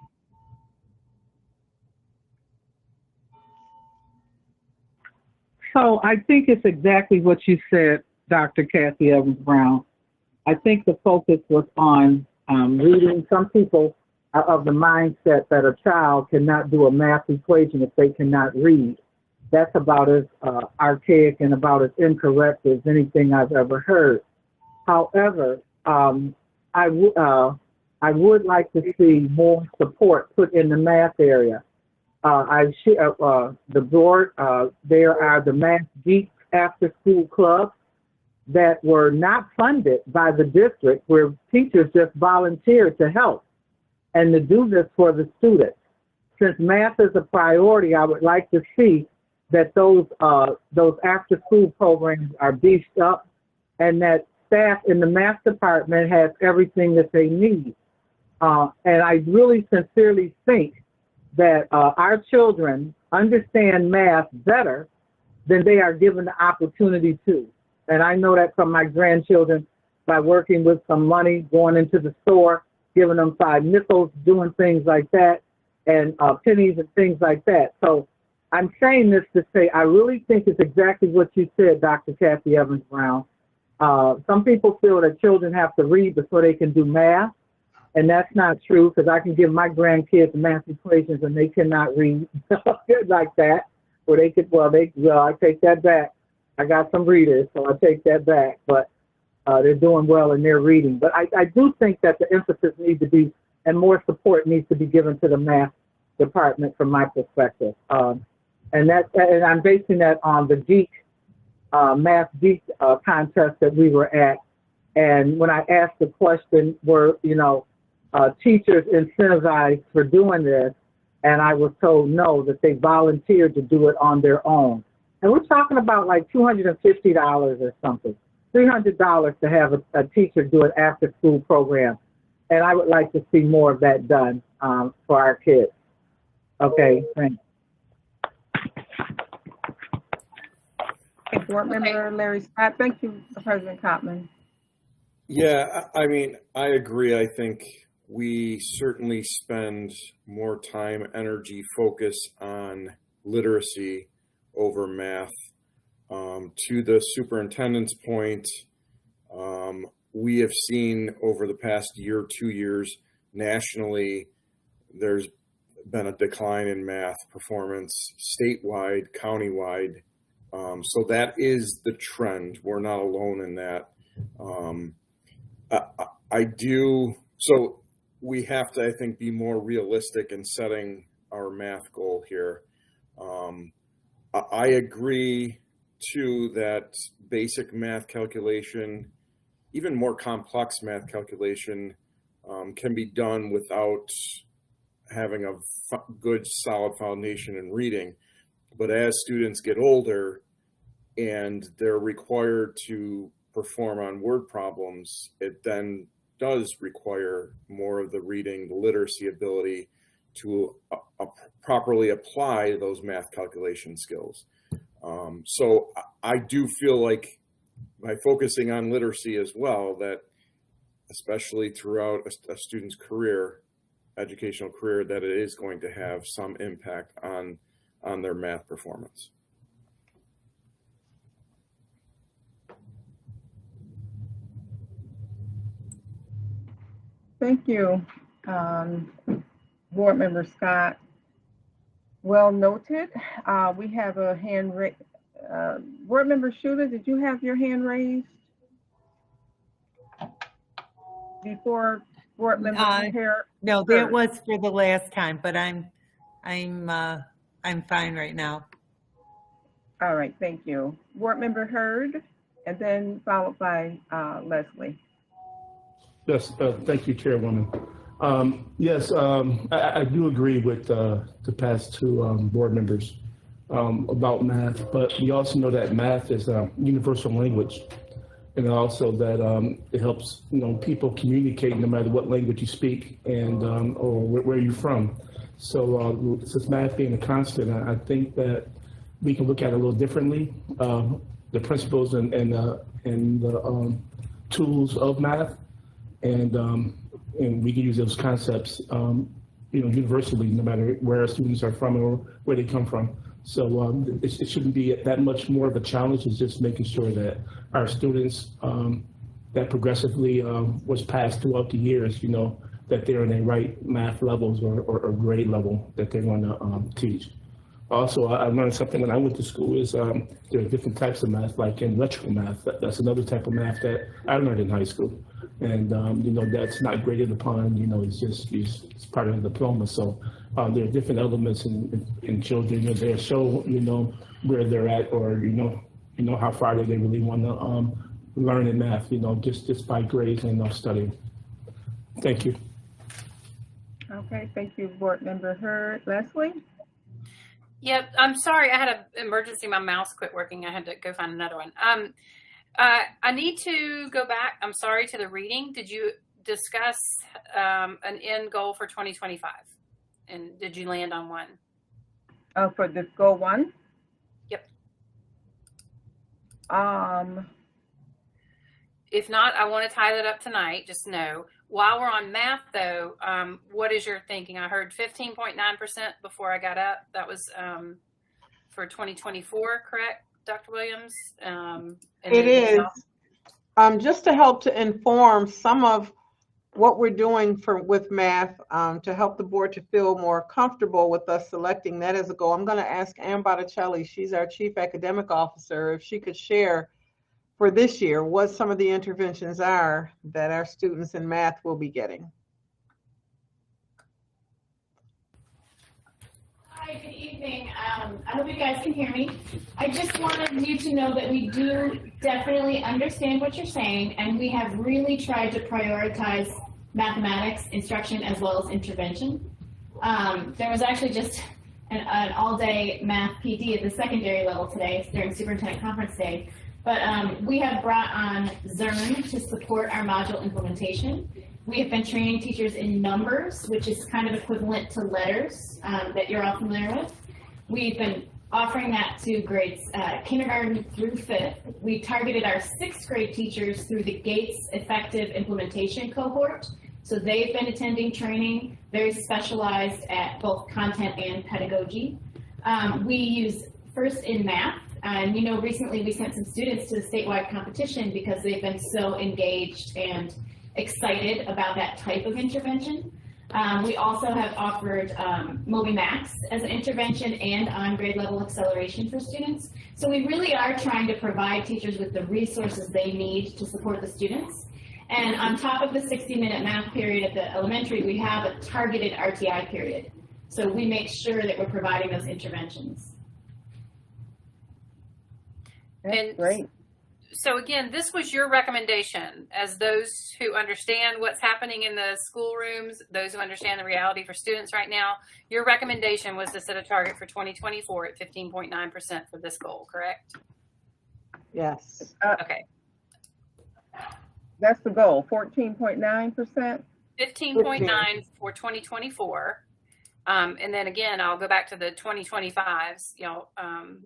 So I think it's exactly what you said, Dr. Kathy Evans Brown. I think the focus was on reading. Some people are of the mindset that a child cannot do a math equation if they cannot read. That's about as archaic and about as incorrect as anything I've ever heard. However, I would like to see more support put in the math area. The board, there are the Math Geeks after school clubs that were not funded by the district, where teachers just volunteered to help and to do this for the students. Since math is a priority, I would like to see that those after school programs are beefed up and that staff in the math department has everything that they need. And I really sincerely think that our children understand math better than they are given the opportunity to. And I know that from my grandchildren by working with some money, going into the store, giving them 5 nickels, doing things like that, and pennies and things like that. So I'm saying this to say I really think it's exactly what you said, Dr. Kathy Evans Brown. Some people feel that children have to read before they can do math. And that's not true, because I can give my grandkids math equations and they cannot read like that. Or they could, I take that back. I got some readers, so I take that back. But they're doing well in their reading. But I do think that the emphasis needs to be, and more support needs to be given to the math department from my perspective. And I'm basing that on the Math Geek contest that we were at. And when I asked the question, were, teachers incentivized for doing this? And I was told no, that they volunteered to do it on their own. And we're talking about like $250 or something, $300 to have a teacher do an after school program. And I would like to see more of that done for our kids. Okay, thanks.
Board Member Larry Scott. Thank you, President Cotman.
Yeah, I mean, I agree. I think we certainly spend more time, energy, focus on literacy over math. To the superintendent's point, we have seen over the past year, 2 years, nationally, there's been a decline in math performance statewide, countywide. So that is the trend. We're not alone in that. So we have to, I think, be more realistic in setting our math goal here. I agree, too, that basic math calculation, even more complex math calculation, can be done without having a good, solid foundation in reading. But as students get older and they're required to perform on word problems, it then does require more of the reading, the literacy ability to properly apply those math calculation skills. So I do feel like by focusing on literacy as well, that especially throughout a student's career, educational career, that it is going to have some impact on their math performance.
Thank you, Board Member Scott. Well noted. We have a hand raised. Board Member Schuler, did you have your hand raised before Board Member Hare?
No, that was for the last time, but I'm fine right now.
All right, thank you. Board Member Hurd, and then followed by Leslie.
Yes, thank you, Chairwoman. Yes, I do agree with the past two board members about math, but we also know that math is a universal language. and also that it helps people communicate no matter what language you speak and or where you're from. So since math being a constant, I think that we can look at it a little differently. The principles and the tools of math, and we can use those concepts, universally, no matter where our students are from or where they come from. So it shouldn't be that much more of a challenge. It's just making sure that our students that progressively was passed throughout the years, that they're in the right math levels or grade level that they want to teach. Also, I learned something when I went to school is there are different types of math, like in electrical math. That's another type of math that I learned in high school. And, that's not graded upon, it's part of the diploma. So there are different elements in children, they show, where they're at or, how far they really want to learn in math, just by grades and studying. Thank you.
Okay, thank you, Board Member Hurd. Leslie?
Yep, I'm sorry. I had an emergency. My mouse quit working. I had to go find another one. I need to go back. I'm sorry, to the reading. Did you discuss an end goal for 2025? And did you land on one?
For this goal one?
Yep. If not, I want to tie that up tonight. Just know. While we're on math, though, what is your thinking? I heard 15.9% before I got up. That was for 2024, correct, Dr. Williams?
It is. Just to help to inform some of what we're doing with math, to help the board to feel more comfortable with us selecting that as a goal, I'm going to ask Ann Botticelli, she's our Chief Academic Officer, if she could share for this year what some of the interventions are that our students in math will be getting.
Hi, good evening. I hope you guys can hear me. I just wanted you to know that we do definitely understand what you're saying, and we have really tried to prioritize mathematics instruction as well as intervention. There was actually just an all-day math PD at the secondary level today during Superintendent Conference Day. But we have brought on Zern to support our module implementation. We have been training teachers in numbers, which is kind of equivalent to letters that you're all familiar with. We've been offering that to grades kindergarten through 5th. We targeted our 6th grade teachers through the Gates Effective Implementation Cohort. So they've been attending training, very specialized at both content and pedagogy. We use First in Math. And recently we sent some students to the statewide competition because they've been so engaged and excited about that type of intervention. We also have offered Moby Max as an intervention and on grade level acceleration for students. So we really are trying to provide teachers with the resources they need to support the students. And on top of the 60-minute math period at the elementary, we have a targeted RTI period. So we make sure that we're providing those interventions.
That's great.
So again, this was your recommendation as those who understand what's happening in the schoolrooms, those who understand the reality for students right now. Your recommendation was to set a target for 2024 at 15.9% for this goal, correct?
Yes.
Okay.
That's the goal, 14.9%?
15.9 for 2024. And then again, I'll go back to the 2025s. Y'all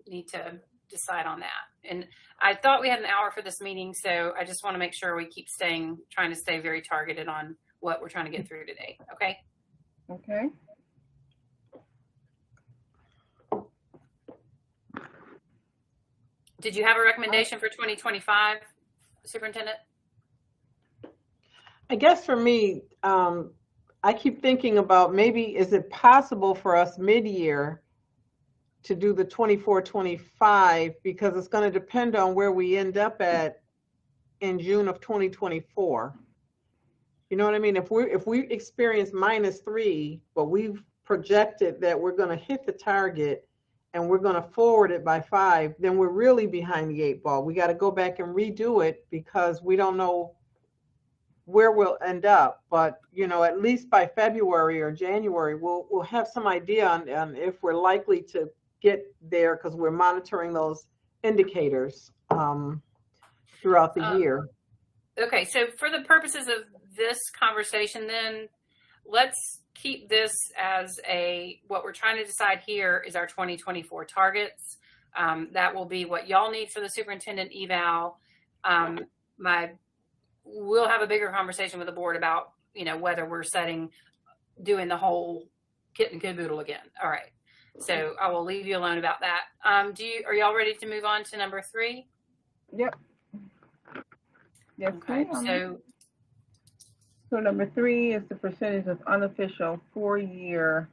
need to decide on that. And I thought we had an hour for this meeting, so I just want to make sure we keep trying to stay very targeted on what we're trying to get through today. Okay.
Okay.
Did you have a recommendation for 2025, Superintendent?
I guess for me, I keep thinking about maybe is it possible for us mid-year to do the 24-25, because it's going to depend on where we end up at in June of 2024. You know what I mean? If we experience -3, but we've projected that we're going to hit the target and we're going to forward it by 5, then we're really behind the 8 ball. We got to go back and redo it because we don't know where we'll end up. But at least by February or January, we'll have some idea on if we're likely to get there, because we're monitoring those indicators. throughout the year.
Okay, so for the purposes of this conversation, then let's keep this as what we're trying to decide here is our 2024 targets. That will be what y'all need for the superintendent eval. We'll have a bigger conversation with the board about, whether we're doing the whole kit and caboodle again. All right. So I will leave you alone about that. Are y'all ready to move on to number 3?
Yep. Yes,
Okay.
ma'am. So number 3 is the percentage of unofficial 4-year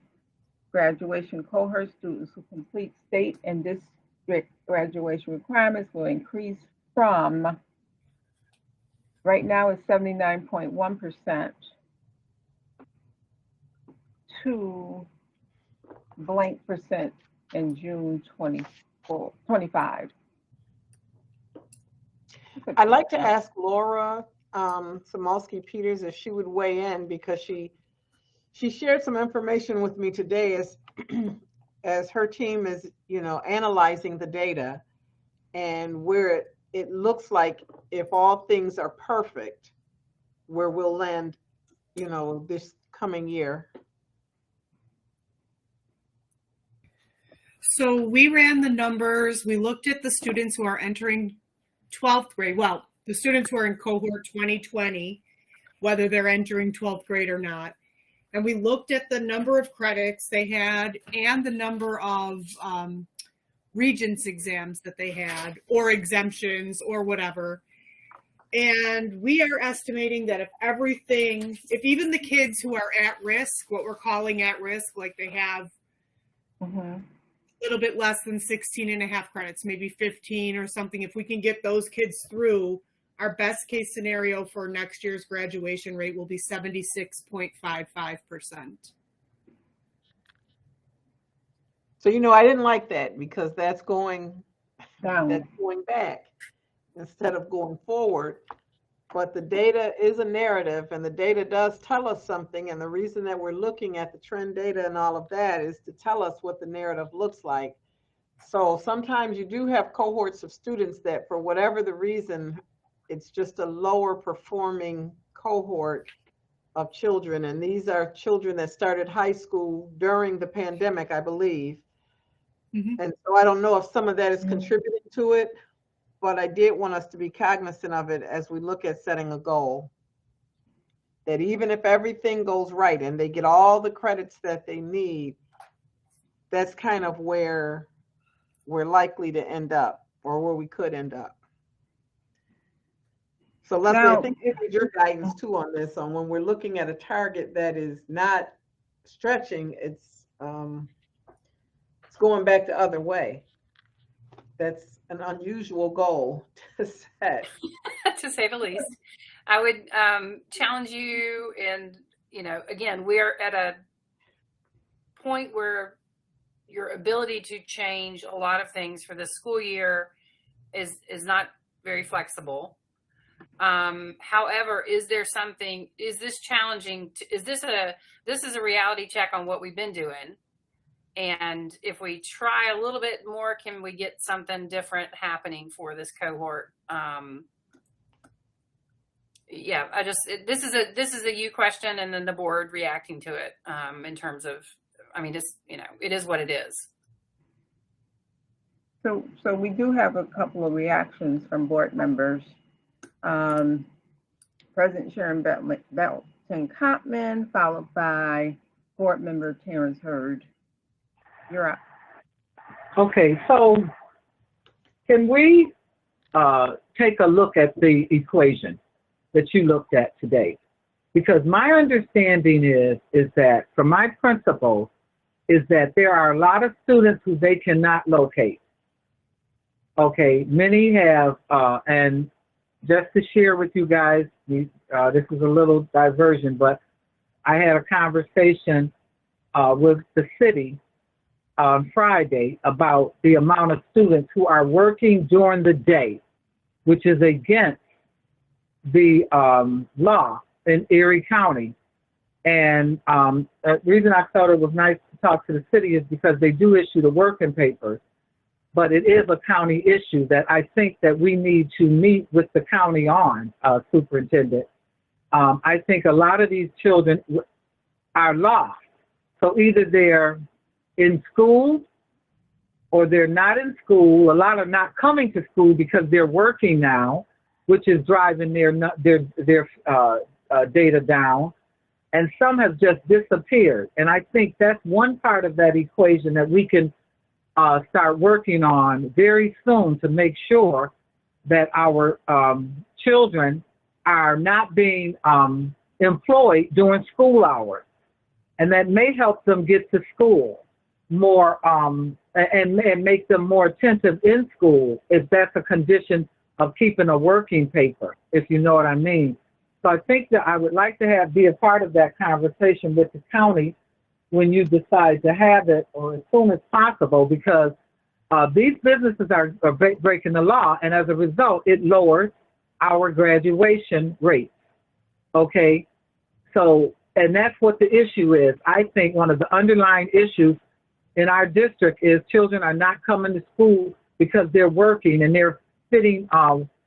graduation cohort students who complete state and district graduation requirements will increase from, right now it's 79.1% to blank percent in June 25.
I'd like to ask Laura Samolsky-Peters if she would weigh in, because she shared some information with me today as her team is, analyzing the data, and where it looks like, if all things are perfect, where we'll land, this coming year.
So we ran the numbers. We looked at the students who are entering 12th grade. Well, the students who are in cohort 2020, whether they're entering 12th grade or not. And we looked at the number of credits they had and the number of Regents exams that they had, or exemptions or whatever. And we are estimating that if even the kids who are at risk, what we're calling at risk, like they have a little bit less than 16 and a half credits, maybe 15 or something, if we can get those kids through, our best case scenario for next year's graduation rate will be 76.55%.
So, I didn't like that, because that's going down. That's going back instead of going forward. But the data is a narrative, and the data does tell us something. And the reason that we're looking at the trend data and all of that is to tell us what the narrative looks like. So sometimes you do have cohorts of students that, for whatever the reason, it's just a lower performing cohort of children. And these are children that started high school during the pandemic, I believe. And so I don't know if some of that is contributing to it, but I did want us to be cognizant of it as we look at setting a goal. That even if everything goes right and they get all the credits that they need, that's kind of where we're likely to end up, or where we could end up. So Leslie, I think you need your guidance too on this, on when we're looking at a target that is not stretching, it's going back the other way. That's an unusual goal to set.
To say the least. I would challenge you, and again, we're at a point where your ability to change a lot of things for the school year is not very flexible. However, is this challenging? This is a reality check on what we've been doing. And if we try a little bit more, can we get something different happening for this cohort? This is a you question, and then the board reacting to it in terms of, it is what it is.
So we do have a couple of reactions from board members. President Sharon Belton-Cotman, followed by board member Terrence Hurd. You're up.
Okay, so can we take a look at the equation that you looked at today? Because my understanding is that from my principles is that there are a lot of students who they cannot locate. Okay, many have, and just to share with you guys, this is a little diversion, but I had a conversation with the city on Friday about the amount of students who are working during the day, which is against the law in Erie County. And the reason I thought it was nice to talk to the city is because they do issue the working papers. but it is a county issue that I think that we need to meet with the county on, Superintendent. I think a lot of these children are lost. So either they're in school or they're not in school. A lot are not coming to school because they're working now, which is driving their data down. And some have just disappeared. And I think that's one part of that equation that we can start working on very soon to make sure that our children are not being employed during school hours. And that may help them get to school more and make them more attentive in school if that's a condition of keeping a working paper, if you know what I mean. So I think that I would like to be a part of that conversation with the county when you decide to have it, or as soon as possible, because these businesses are breaking the law, and as a result, it lowers our graduation rates. Okay, so, and that's what the issue is. I think one of the underlying issues in our district is children are not coming to school because they're working and they're fitting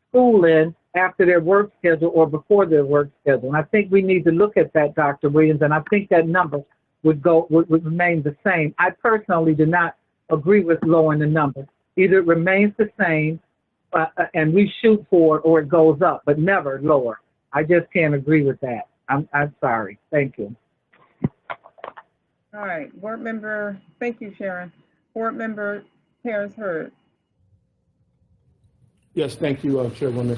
school in after their work schedule or before their work schedule. And I think we need to look at that, Dr. Williams, and I think that number would remain the same. I personally do not agree with lowering the number. Either it remains the same and we shoot for it, or it goes up, but never lower. I just can't agree with that. I'm sorry. Thank you.
All right, board member, thank you, Sharon. Board member Terrence Hurd.
Yes, thank you, Chairwoman.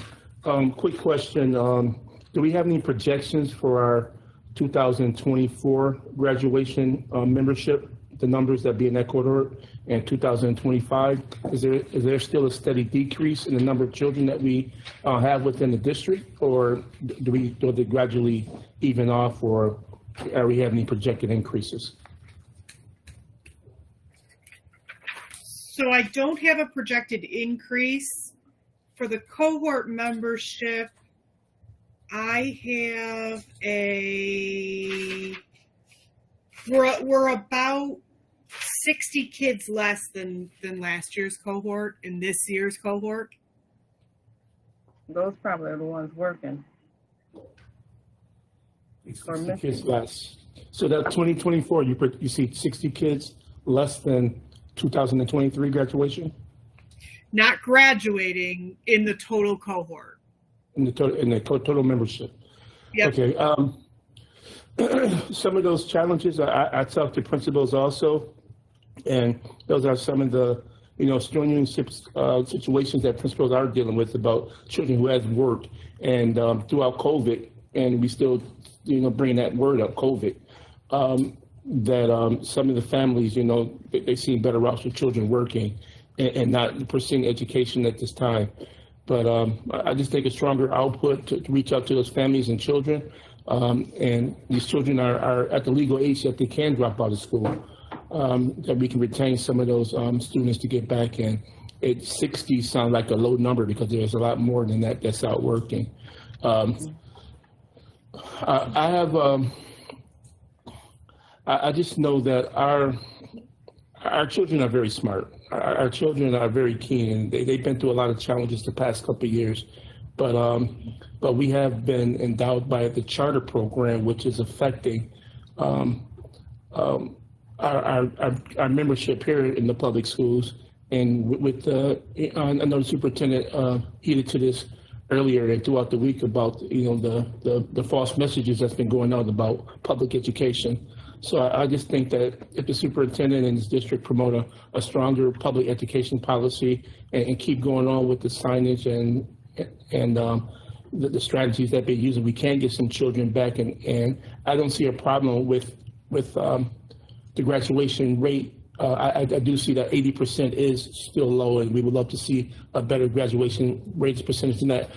Quick question. Do we have any projections for our 2024 graduation membership, the numbers that be in that cohort, and 2025? Is there still a steady decrease in the number of children that we have within the district, or do they gradually even off, or are we having any projected increases?
So I don't have a projected increase. For the cohort membership, I have we're about 60 kids less than last year's cohort in this year's cohort.
Those probably are the ones working.
60 kids less. So that 2024, you see 60 kids less than 2023 graduation?
Not graduating in the total cohort.
In the total membership.
Yep.
Okay. Some of those challenges, I talked to principals also, and those are some of the strenuous situations that principals are dealing with about children who has worked and throughout COVID, and we still bring that word up, COVID. That some of the families, they see better routes for children working and not pursuing education at this time. But I just think a stronger output to reach out to those families and children. And these children are at the legal age that they can drop out of school, that we can retain some of those students to get back in. 60 sounds like a low number because there's a lot more than that that's out working. I just know that our children are very smart. Our children are very keen, and they've been through a lot of challenges the past couple of years. But we have been endowed by the charter program, which is affecting our membership here in the public schools. And with I know the superintendent heeded to this earlier and throughout the week about the false messages that's been going out about public education. So I just think that if the superintendent and his district promote a stronger public education policy and keep going on with the signage and the strategies that they're using, we can get some children back. And I don't see a problem with the graduation rate. I do see that 80% is still low, and we would love to see a better graduation rates percentage than that.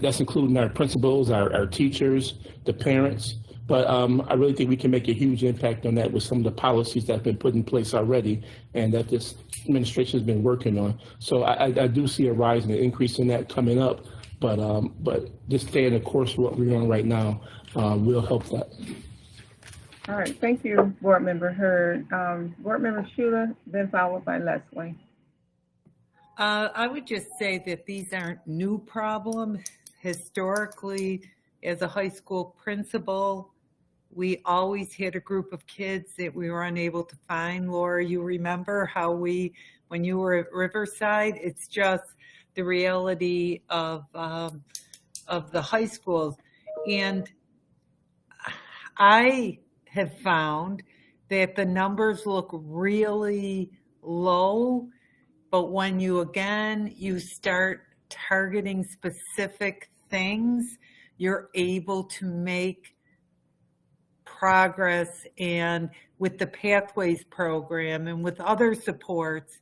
That's including our principals, our teachers, the parents. But I really think we can make a huge impact on that with some of the policies that have been put in place already and that this administration has been working on. So I do see a rise and an increase in that coming up, but just staying the course of what we're on right now will help that.
All right, thank you, Board Member Hurd. Board Member Schuler, then followed by Leslie.
I would just say that these aren't new problems. Historically, as a high school principal, we always had a group of kids that we were unable to find. Laura, you remember how when you were at Riverside, it's just the reality of the high schools. And I have found that the numbers look really low, but when you start targeting specific things, you're able to make progress. And with the Pathways program and with other supports,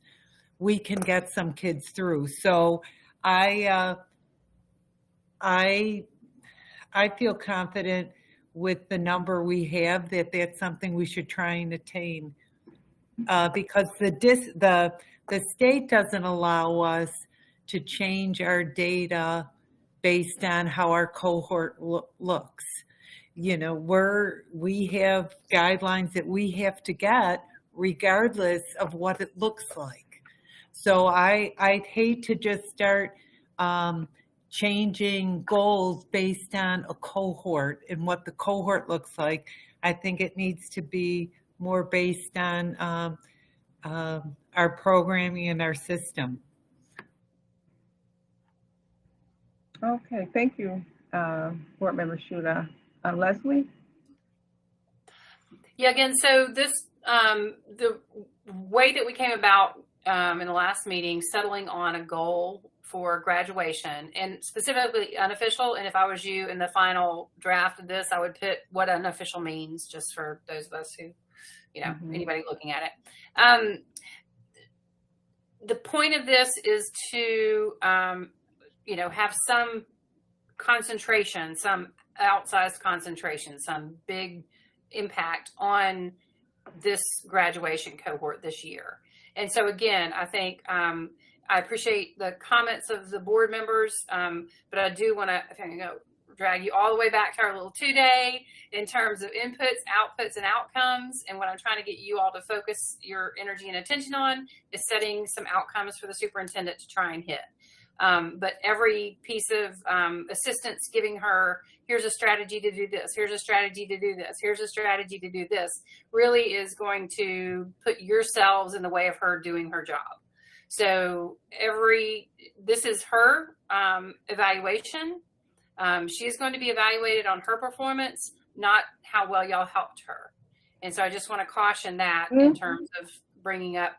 we can get some kids through. So I feel confident with the number we have that that's something we should try and attain, because the state doesn't allow us to change our data based on how our cohort looks. You know, we have guidelines that we have to get regardless of what it looks like. So I'd hate to just start changing goals based on a cohort and what the cohort looks like. I think it needs to be more based on our programming and our system.
Okay, thank you, Board Member Shuda. Leslie?
Yeah, again, so this, the way that we came about in the last meeting, settling on a goal for graduation, and specifically unofficial, and if I was you in the final draft of this, I would put what unofficial means, just for those of us who, you know, anybody looking at it. The point of this is to, you know, have some concentration, some outsized concentration, some big impact on this graduation cohort this year. And so again, I think I appreciate the comments of the board members, but I do want to drag you all the way back to our little 2-day in terms of inputs, outputs, and outcomes. And what I'm trying to get you all to focus your energy and attention on is setting some outcomes for the superintendent to try and hit. But every piece of assistance giving her, here's a strategy to do this, here's a strategy to do this, here's a strategy to do this, really is going to put yourselves in the way of her doing her job. So this is her evaluation. She is going to be evaluated on her performance, not how well y'all helped her. And so I just want to caution that in terms of bringing up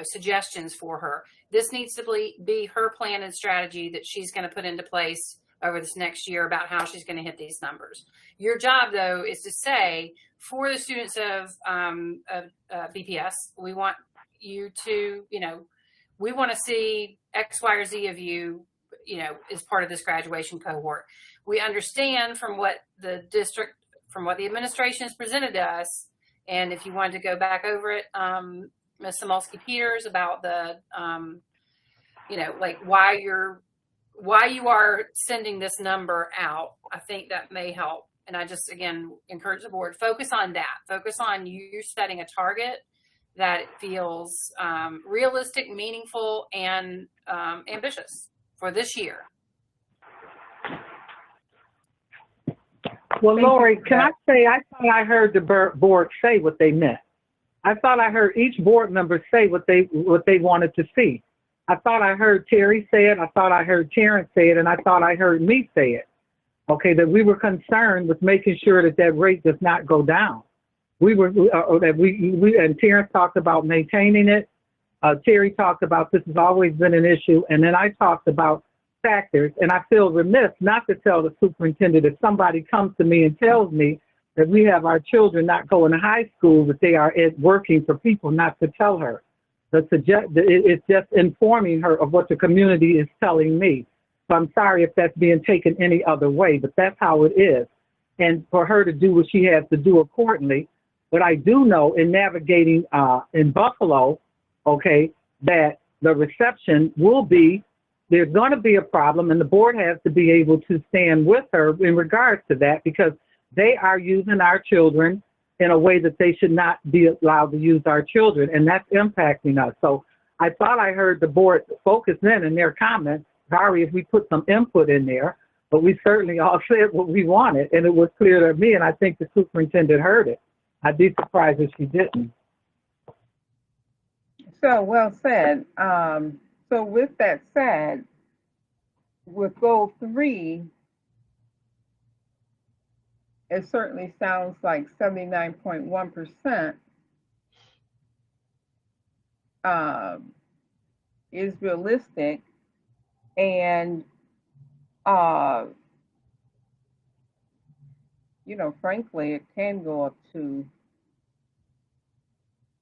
suggestions for her. This needs to be her plan and strategy that she's going to put into place over this next year about how she's going to hit these numbers. Your job, though, is to say, for the students of BPS, we want you to, we want to see X, Y, or Z of you, as part of this graduation cohort. We understand from what the administration has presented to us, and if you wanted to go back over it, Ms. Samolsky-Peters, about the, why you are sending this number out. I think that may help. And I just, again, encourage the board, focus on that. Focus on you setting a target that feels realistic, meaningful, and ambitious for this year.
Well, Lori, can I say, I thought I heard the board say what they meant. I thought I heard each board member say what they wanted to see. I thought I heard Terry say it. I thought I heard Terrence say it, and I thought I heard me say it. Okay, that we were concerned with making sure that rate does not go down. We were and Terrence talked about maintaining it. Terry talked about this has always been an issue, and then I talked about factors. And I feel remiss not to tell the superintendent if somebody comes to me and tells me that we have our children not going to high school, that they are working for people, not to tell her. It's just informing her of what the community is telling me. So I'm sorry if that's being taken any other way, but that's how it is. And for her to do what she has to do accordingly. But I do know in navigating in Buffalo, okay, that the reception there's going to be a problem, and the board has to be able to stand with her in regards to that, because they are using our children in a way that they should not be allowed to use our children, and that's impacting us. So I thought I heard the board focus in their comments. Sorry if we put some input in there, but we certainly all said what we wanted, and it was clear to me, and I think the superintendent heard it. I'd be surprised if she didn't.
So well said. So with that said, with goal 3, it certainly sounds like 79.1% is realistic, and you know, frankly, it can go up to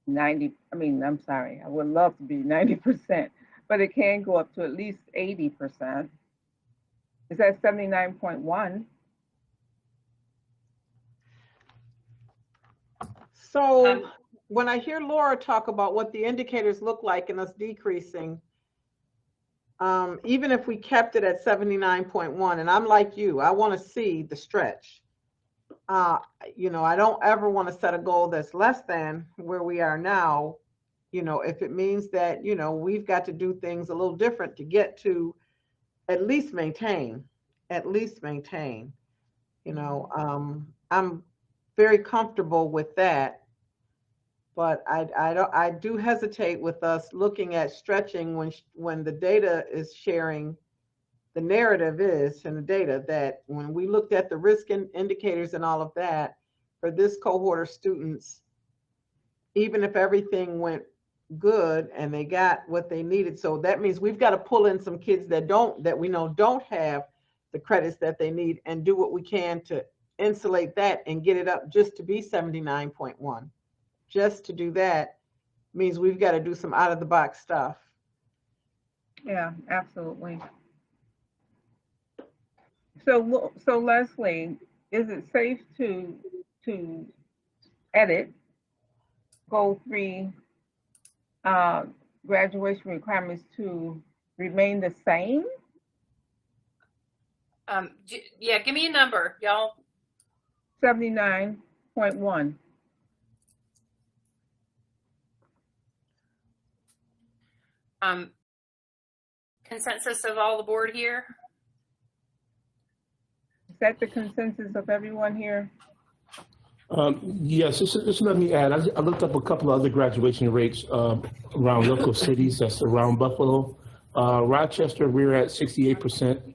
90. I mean, I'm sorry, I would love to be 90%, but it can go up to at least 80%. Is that 79.1?
So when I hear Laura talk about what the indicators look like and us decreasing, even if we kept it at 79.1, and I'm like you, I want to see the stretch. You know, I don't ever want to set a goal that's less than where we are now. You know, if it means that, you know, we've got to do things a little different to get to at least maintain, you know, I'm very comfortable with that. But I do hesitate with us looking at stretching when the data is sharing, the narrative is in the data that when we looked at the risk indicators and all of that for this cohort of students, even if everything went good and they got what they needed, so that means we've got to pull in some kids that we know don't have the credits that they need and do what we can to insulate that and get it up just to be 79.1. Just to do that means we've got to do some out of the box stuff.
Yeah, absolutely. So Leslie, is it safe to edit goal 3 graduation requirements to remain the same?
Yeah, give me a number, y'all.
79.1.
Consensus of all the board here?
Is that the consensus of everyone here?
Yes, just let me add, I looked up a couple of other graduation rates around local cities that's around Buffalo. Rochester, we're at 68%,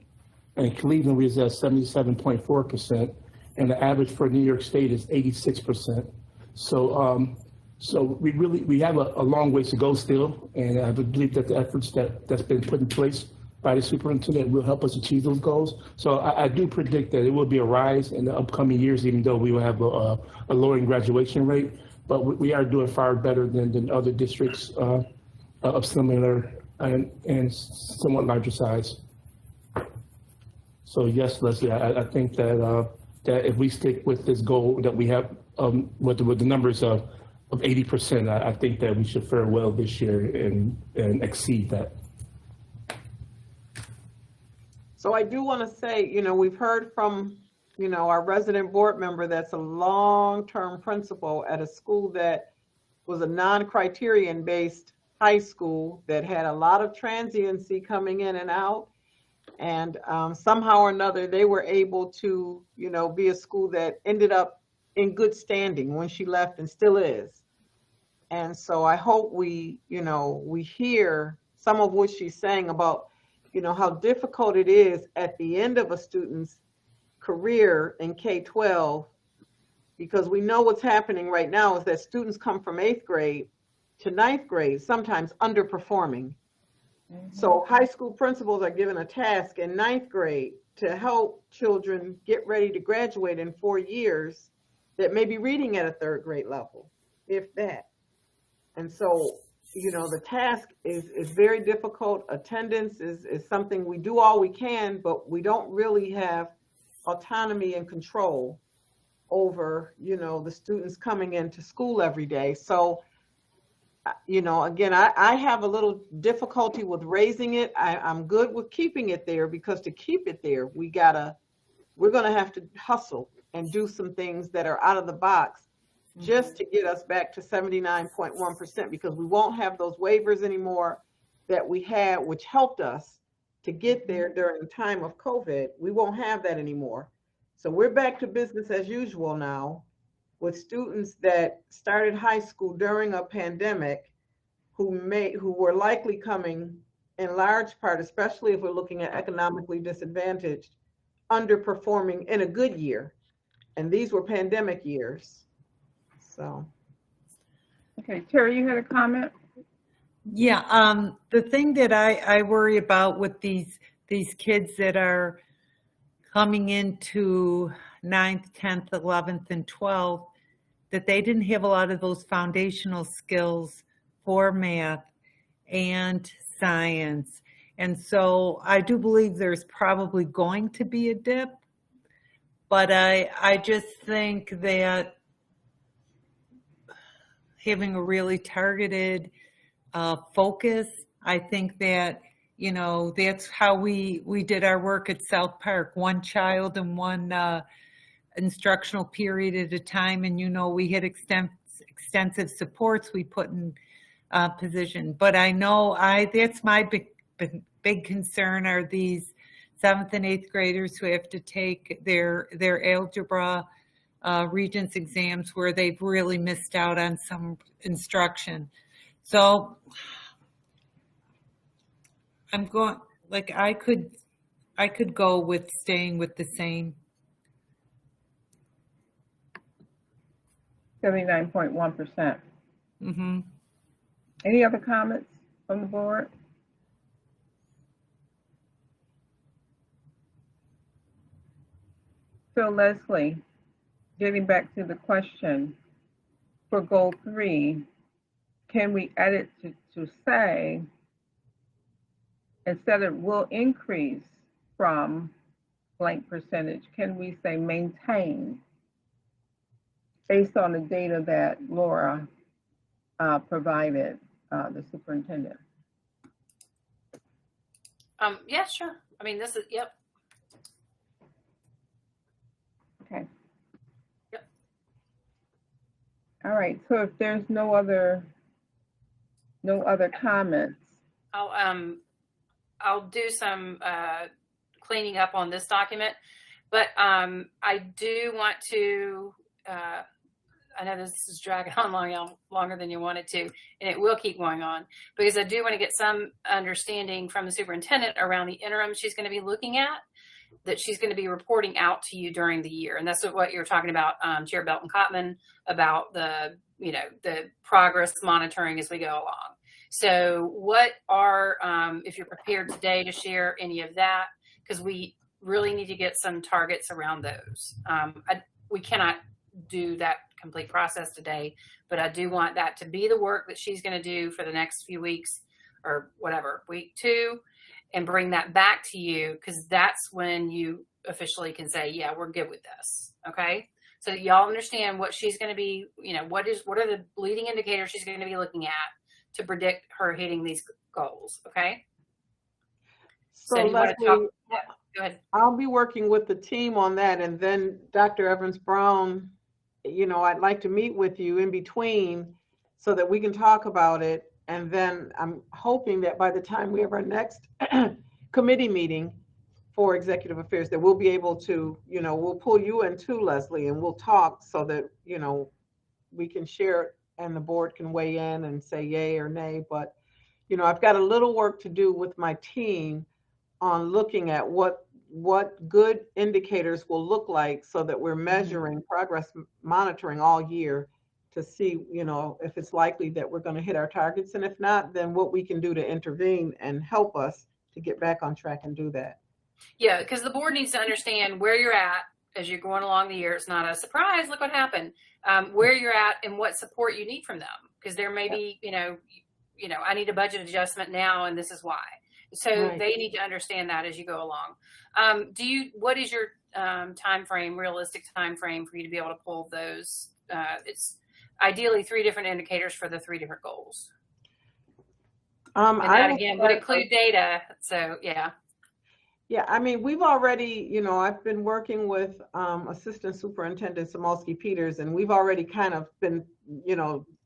and Cleveland, we're at 77.4%, and the average for New York State is 86%. So we have a long ways to go still, and I believe that the efforts that's been put in place by the superintendent will help us achieve those goals. So I do predict that it will be a rise in the upcoming years, even though we will have a lowering graduation rate. But we are doing far better than other districts of similar and somewhat larger size. So yes, Leslie, I think that that if we stick with this goal that we have with the numbers of 80%, I think that we should fare well this year and exceed that.
So I do want to say, you know, we've heard from, you know, our resident board member that's a long-term principal at a school that was a non-criterion based high school that had a lot of transiency coming in and out. And somehow or another, they were able to, you know, be a school that ended up in good standing when she left and still is. And so I hope we, you know, we hear some of what she's saying about, you know, how difficult it is at the end of a student's career in K-12, because we know what's happening right now is that students come from 8th grade to 9th grade, sometimes underperforming. So high school principals are given a task in 9th grade to help children get ready to graduate in 4 years that may be reading at a 3rd grade level, if that. And so, you know, the task is very difficult. Attendance is something we do all we can, but we don't really have autonomy and control over, you know, the students coming into school every day. So, you know, again, I have a little difficulty with raising it. I'm good with keeping it there, because to keep it there, we're gonna have to hustle and do some things that are out of the box just to get us back to 79.1%, because we won't have those waivers anymore that we had, which helped us to get there during the time of COVID. We won't have that anymore. So we're back to business as usual now, with students that started high school during a pandemic who were likely coming in large part, especially if we're looking at economically disadvantaged, underperforming in a good year. And these were pandemic years. So.
Okay, Terry, you had a comment?
Yeah, the thing that I worry about with these kids that are coming into 9th, 10th, 11th, and 12th, that they didn't have a lot of those foundational skills for math and science. And so I do believe there's probably going to be a dip, but I just think that having a really targeted focus, I think that, you know, that's how we did our work at South Park, one child and one instructional period at a time. And, you know, we had extensive supports we put in position. But I know that's my big concern are these 7th and 8th graders who have to take their algebra Regents exams where they've really missed out on some instruction. So I'm going, like, I could go with staying with the same.
79.1%.
Mm-hmm.
Any other comments from the board? So Leslie, getting back to the question, for goal 3, can we edit to say, instead of will increase from blank percentage, can we say maintain based on the data that Laura provided, the superintendent?
Yeah, sure. I mean, this is, yep.
Okay.
Yep.
All right, so if there's no other comments.
I'll do some cleaning up on this document, but I do want to, I know this is dragging on longer than you want it to, and it will keep going on, because I do want to get some understanding from the superintendent around the interim she's going to be looking at, that she's going to be reporting out to you during the year. And that's what you're talking about, Chair Belton-Cotman, about the progress monitoring as we go along. So what are, if you're prepared today to share any of that, because we really need to get some targets around those. We cannot do that complete process today, but I do want that to be the work that she's going to do for the next few weeks, or whatever, week 2, and bring that back to you, because that's when you officially can say, yeah, we're good with this. Okay. So that y'all understand what she's going to be, you know, what are the leading indicators she's going to be looking at to predict her hitting these goals. Okay.
So Leslie,
go ahead.
I'll be working with the team on that. And then Dr. Evans-Brown, you know, I'd like to meet with you in between so that we can talk about it. And then I'm hoping that by the time we have our next committee meeting for executive affairs, that we'll be able to, you know, we'll pull you in too, Leslie, and we'll talk so that, you know, we can share it and the board can weigh in and say yay or nay. But, you know, I've got a little work to do with my team on looking at what good indicators will look like so that we're measuring progress monitoring all year to see, you know, if it's likely that we're going to hit our targets. And if not, then what we can do to intervene and help us to get back on track and do that.
Yeah, because the board needs to understand where you're at as you're going along the year. It's not a surprise, look what happened. Where you're at and what support you need from them. Because there may be, you know, I need a budget adjustment now and this is why. So right. They need to understand that as you go along. What is your realistic time frame for you to be able to pull those? It's ideally 3 different indicators for the 3 different goals. And that again would include data. So yeah.
Yeah, I mean, we've already, I've been working with Assistant Superintendent Samolsky Peters, and we've already kind of been,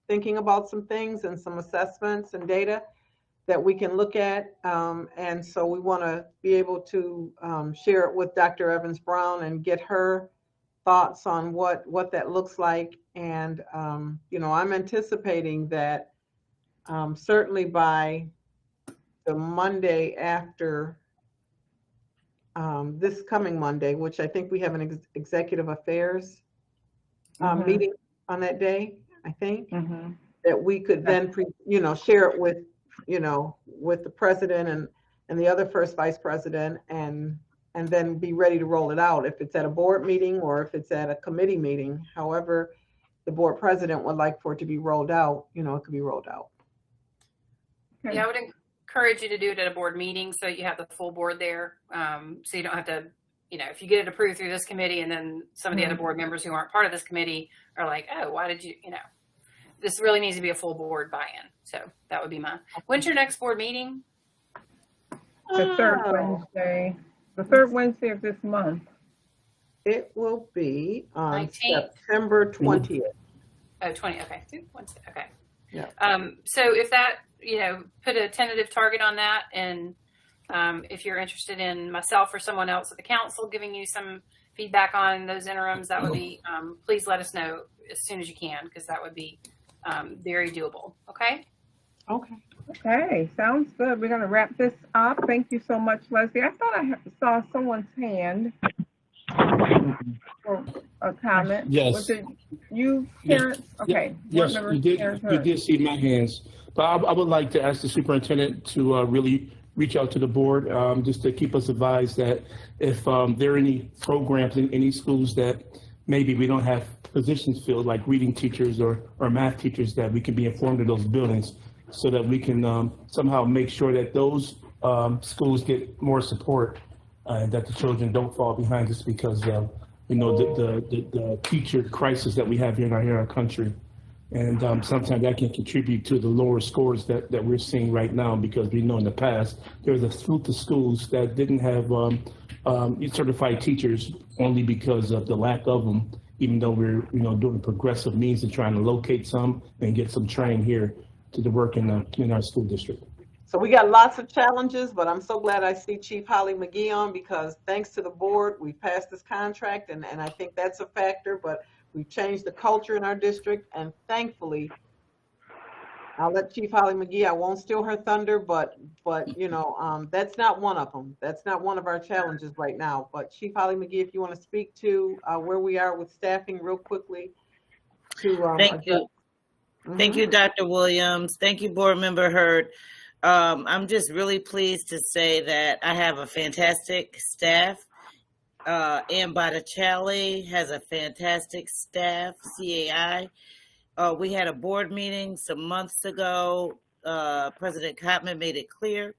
thinking about some things and some assessments and data that we can look at. And so we want to be able to share it with Dr. Evans Brown and get her thoughts on what that looks like. And, I'm anticipating that certainly by the Monday after this coming Monday, which I think we have an executive affairs meeting on that day, I think, that we could then, share it with, with the president and the other first vice president, and then be ready to roll it out. If it's at a board meeting or if it's at a committee meeting, however the board president would like for it to be rolled out, it could be rolled out.
Okay.
Yeah, I would encourage you to do it at a board meeting so you have the full board there. So you don't have to, if you get it approved through this committee and then some of the other board members who aren't part of this committee are like, oh, why did you, this really needs to be a full board buy-in. So that would be mine. When's your next board meeting?
The third Wednesday. The third Wednesday of this month.
It will be on
19th.
September 20th.
Oh, 20. Okay. Wednesday. Okay.
Yeah.
So if that, put a tentative target on that. And if you're interested in myself or someone else at the council giving you some feedback on those interims, that would be, please let us know as soon as you can, because that would be very doable. Okay.
Okay.
Okay, sounds good. We're going to wrap this up. Thank you so much, Leslie. I thought I saw someone's hand for a comment.
Yes.
Was it you, Terrence? Okay.
Yes,
Board member
you did.
Terrence
You
Hood.
did see my hands, but I would like to ask the superintendent to really reach out to the board, just to keep us advised that if there are any programs in any schools that maybe we don't have positions filled, like reading teachers or math teachers, that we can be informed of those buildings, so that we can somehow make sure that those schools get more support, and that the children don't fall behind just because the teacher crisis that we have here in our country. And sometimes that can contribute to the lower scores that we're seeing right now, because we know in the past there was a slew of schools that didn't have certified teachers only because of the lack of them, even though we're doing progressive means of trying to locate some and get some trained here to work in our school district.
So we got lots of challenges, but I'm so glad I see Chief Holly McGee on, because thanks to the board, we passed this contract, and I think that's a factor, but we've changed the culture in our district, and thankfully, I'll let Chief Holly McGee, I won't steal her thunder, but that's not one of them. That's not one of our challenges right now. But Chief Holly McGee, if you want to speak to where we are with staffing real quickly.
Thank you. Thank you, Dr. Williams. Thank you, Board Member Hurd. I'm just really pleased to say that I have a fantastic staff. Ann Botticelli has a fantastic staff, CAI. We had a board meeting some months ago. President Kottman made it clear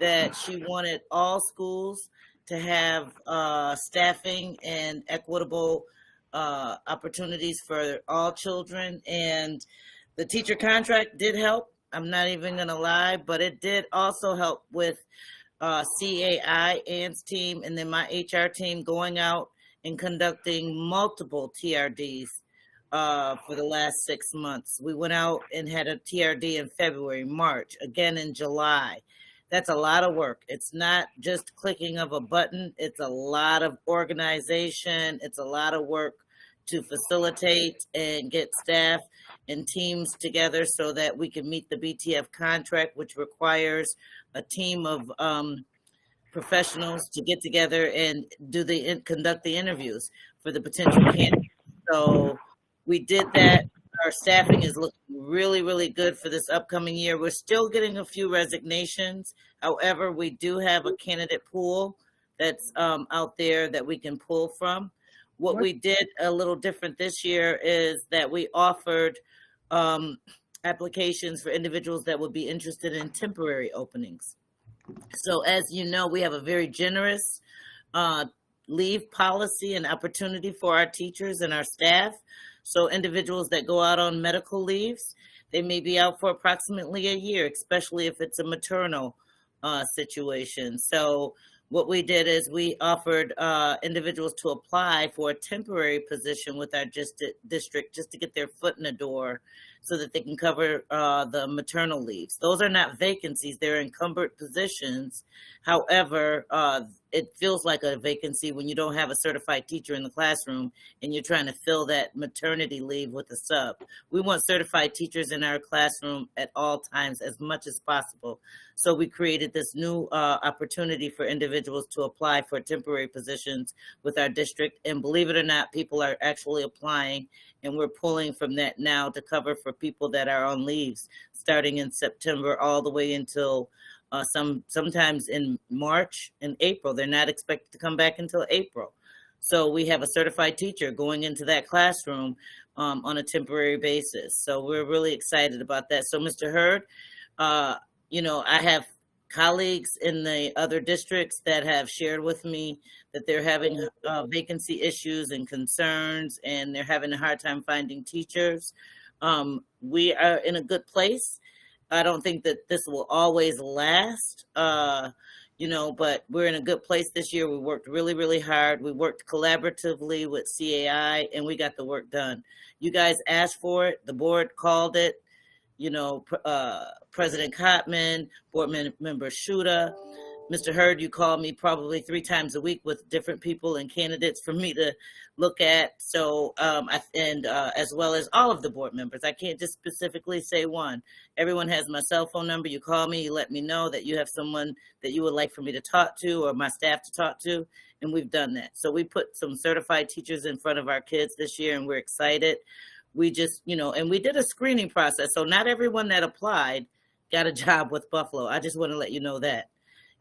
that she wanted all schools to have staffing and equitable opportunities for all children. And the teacher contract did help. I'm not even going to lie, but it did also help with CAI, Ann's team, and then my HR team going out and conducting multiple TRDs for the last 6 months. We went out and had a TRD in February, March, again in July. That's a lot of work. It's not just clicking of a button. It's a lot of organization. It's a lot of work to facilitate and get staff and teams together so that we can meet the BTF contract, which requires a team of professionals to get together and conduct the interviews for the potential candidates. So we did that. Our staffing is looking really, really good for this upcoming year. We're still getting a few resignations. However, we do have a candidate pool that's out there that we can pull from. What we did a little different this year is that we offered applications for individuals that would be interested in temporary openings. So as you know, we have a very generous leave policy and opportunity for our teachers and our staff. So individuals that go out on medical leaves, they may be out for approximately a year, especially if it's a maternal situation. So what we did is we offered individuals to apply for a temporary position with our district just to get their foot in the door so that they can cover the maternal leaves. Those are not vacancies, they're encumbered positions. However, it feels like a vacancy when you don't have a certified teacher in the classroom and you're trying to fill that maternity leave with a sub. We want certified teachers in our classroom at all times as much as possible. So we created this new opportunity for individuals to apply for temporary positions with our district. And believe it or not, people are actually applying, and we're pulling from that now to cover for people that are on leaves starting in September all the way until sometimes in March and April. They're not expected to come back until April. So we have a certified teacher going into that classroom on a temporary basis. So we're really excited about that. So Mr. Hurd, you know, I have colleagues in the other districts that have shared with me that they're having vacancy issues and concerns, and they're having a hard time finding teachers. We are in a good place. I don't think that this will always last, you know, but we're in a good place this year. We worked really, really hard. We worked collaboratively with CAI, and we got the work done. You guys asked for it. The board called it. You know, President Cotman, board member Shuda, Mr. Hurd, you call me probably 3 times a week with different people and candidates for me to look at. So, as well as all of the board members. I can't just specifically say one. Everyone has my cell phone number. You call me, you let me know that you have someone that you would like for me to talk to or my staff to talk to, and we've done that. So we put some certified teachers in front of our kids this year, and we're excited. We just, you know, and we did a screening process. So not everyone that applied got a job with Buffalo. I just want to let you know that.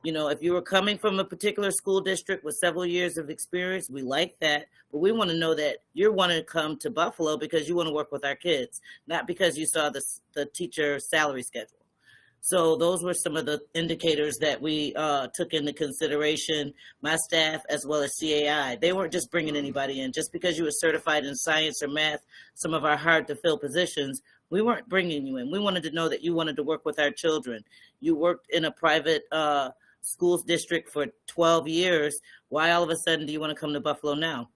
You know, if you were coming from a particular school district with several years of experience, we like that. But we want to know that you're wanting to come to Buffalo because you want to work with our kids, not because you saw the teacher salary schedule. So those were some of the indicators that we took into consideration, my staff as well as CAI. They weren't just bringing anybody in. Just because you were certified in science or math, some of our hard to fill positions, we weren't bringing you in. We wanted to know that you wanted to work with our children. You worked in a private schools district for 12 years. Why all of a sudden do you want to come to Buffalo now?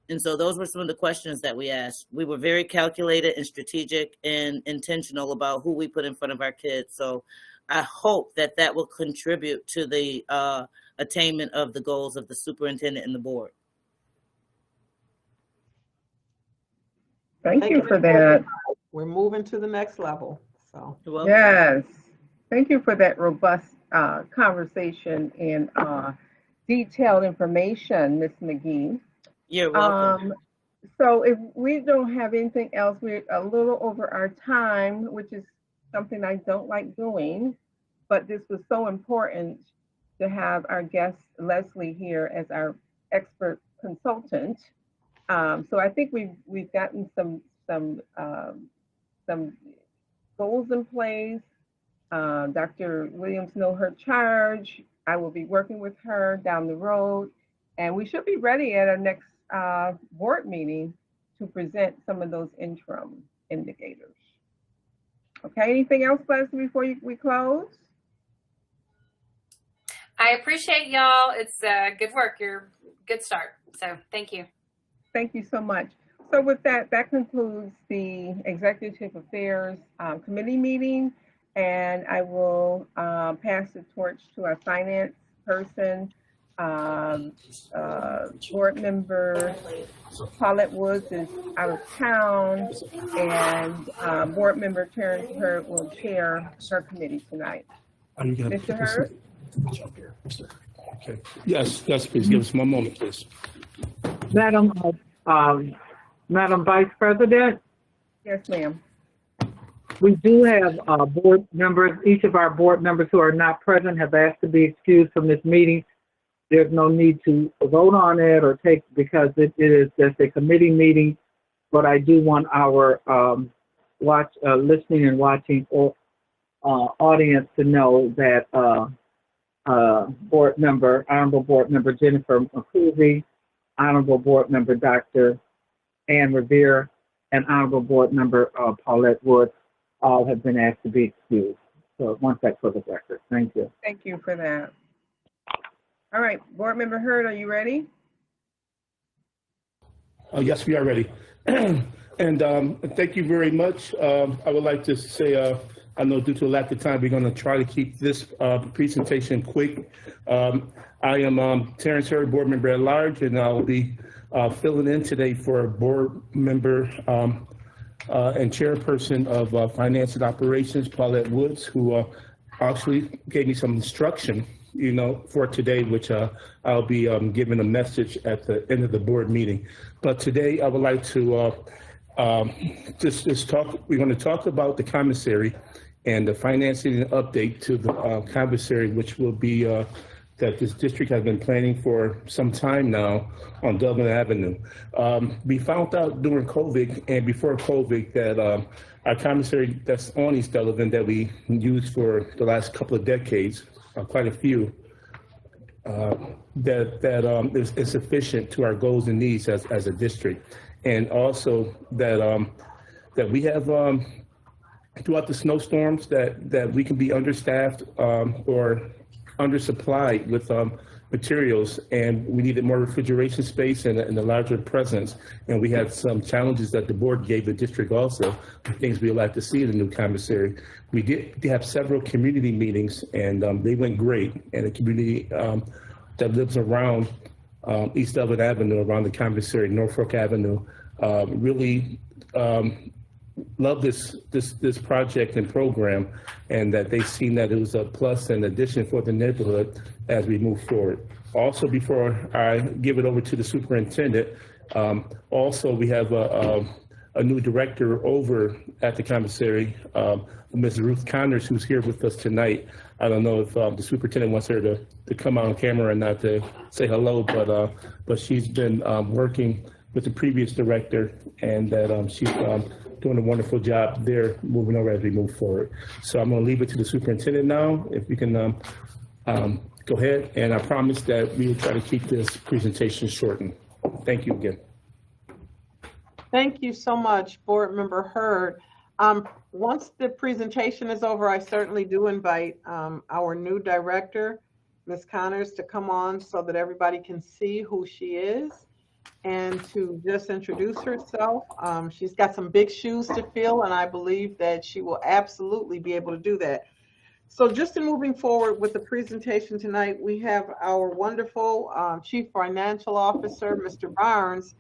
And so those were some of the questions that we asked. We were very calculated and strategic and intentional about who we put in front of our kids. So I hope that that will contribute to the attainment of the goals of the superintendent and the board.
Thank you for that.
We're moving to the next level. So
yes, thank you for that robust conversation and detailed information, Ms. McGee.
You're welcome.
So if we don't have anything else, we're a little over our time, which is something I don't like doing, but this was so important to have our guest Leslie here as our expert consultant. So I think we've gotten some goals in place. Dr. Williams knows her charge. I will be working with her down the road, and we should be ready at our next board meeting to present some of those interim indicators. Okay, anything else, Leslie, before we close?
I appreciate y'all. It's good work. You're good start. So thank you.
Thank you so much. So with that, that concludes the Executive Affairs Committee meeting, and I will pass the torch to our finance person, board member Paulette Woods is out of town, and board member Terrence Hurd will chair her committee tonight. Mr. Hurd?
Okay. Yes, please give us 1 moment, please.
Madam Vice President?
Yes, ma'am.
We do have board members. Each of our board members who are not present have asked to be excused from this meeting. There's no need to vote on it or take, because it is just a committee meeting. But I do want our listening and watching audience to know that Honorable Board Member Jennifer McCooley, Honorable Board Member Dr. Ann Revere, and Honorable Board Member Paulette Woods all have been asked to be excused. So once that's for the record, thank you.
Thank you for that. All right, Board Member Hurd, are you ready?
Yes, we are ready. And thank you very much. I would like to say, I know due to a lack of time, we're going to try to keep this presentation quick. I am Terrence Hurd, Board Member at Large, and I'll be filling in today for Board Member and Chairperson of Finance and Operations, Paulette Woods, who actually gave me some instruction, for today, which I'll be giving a message at the end of the board meeting. But today I would like to just talk, we're going to talk about the commissary and the financing update to the commissary, which will be that this district has been planning for some time now on Dublin Avenue. We found out during COVID and before COVID that our commissary that's on East Delavan that we used for the last couple of decades, quite a few, that is insufficient to our goals and needs as a district. And also that that we have throughout the snowstorms that we can be understaffed or undersupplied with materials, and we needed more refrigeration space and a larger presence. And we had some challenges that the board gave the district also, things we'd like to see in the new commissary. We did have several community meetings, and they went great. And the community that lives around East Dublin Avenue, around the commissary, Norfolk Avenue, really love this project and program, and that they've seen that it was a plus and addition for the neighborhood as we move forward. Also, before I give it over to the superintendent, also we have a new director over at the commissary, Ms. Ruth Connors, who's here with us tonight. I don't know if the superintendent wants her to come on camera and not to say hello, but she's been working with the previous director, and that she's doing a wonderful job there moving over as we move forward. So I'm going to leave it to the superintendent now. If you can go ahead, and I promise that we will try to keep this presentation shortened. Thank you again.
Thank you so much, Board Member Hurd. Once the presentation is over, I certainly do invite our new director, Ms. Connors, to come on so that everybody can see who she is and to just introduce herself. She's got some big shoes to fill, and I believe that she will absolutely be able to do that. So just in moving forward with the presentation tonight, we have our wonderful Chief Financial Officer, Mr. Barnes.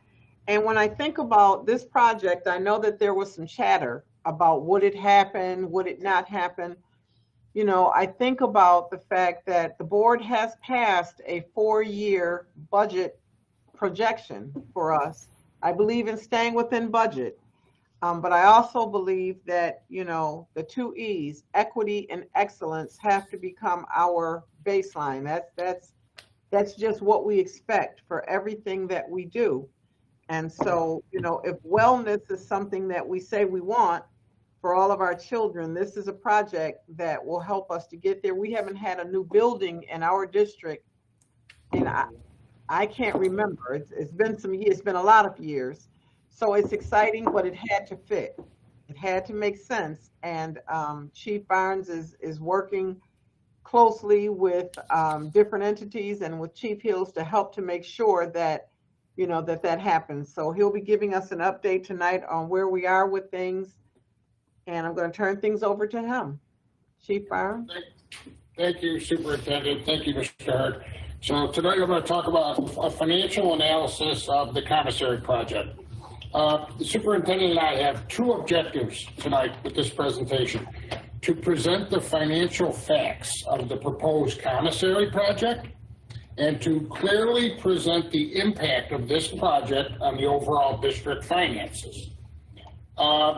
And when I think about this project, I know that there was some chatter about would it happen, would it not happen. I think about the fact that the board has passed a 4-year budget projection for us. I believe in staying within budget, but I also believe that, the 2 E's, equity and excellence, have to become our baseline. That's just what we expect for everything that we do. And so, if wellness is something that we say we want for all of our children, this is a project that will help us to get there. We haven't had a new building in our district, and I can't remember. It's been some years, it's been a lot of years. So it's exciting, but it had to fit. It had to make sense. And Chief Barnes is working closely with different entities and with Chief Hills to help to make sure that that happens. So he'll be giving us an update tonight on where we are with things. And I'm going to turn things over to him. Chief Barnes.
Thank you, Superintendent. Thank you, Mr. Hurd. So tonight I'm going to talk about a financial analysis of the commissary project. The superintendent and I have 2 objectives tonight with this presentation: to present the financial facts of the proposed commissary project, and to clearly present the impact of this project on the overall district finances.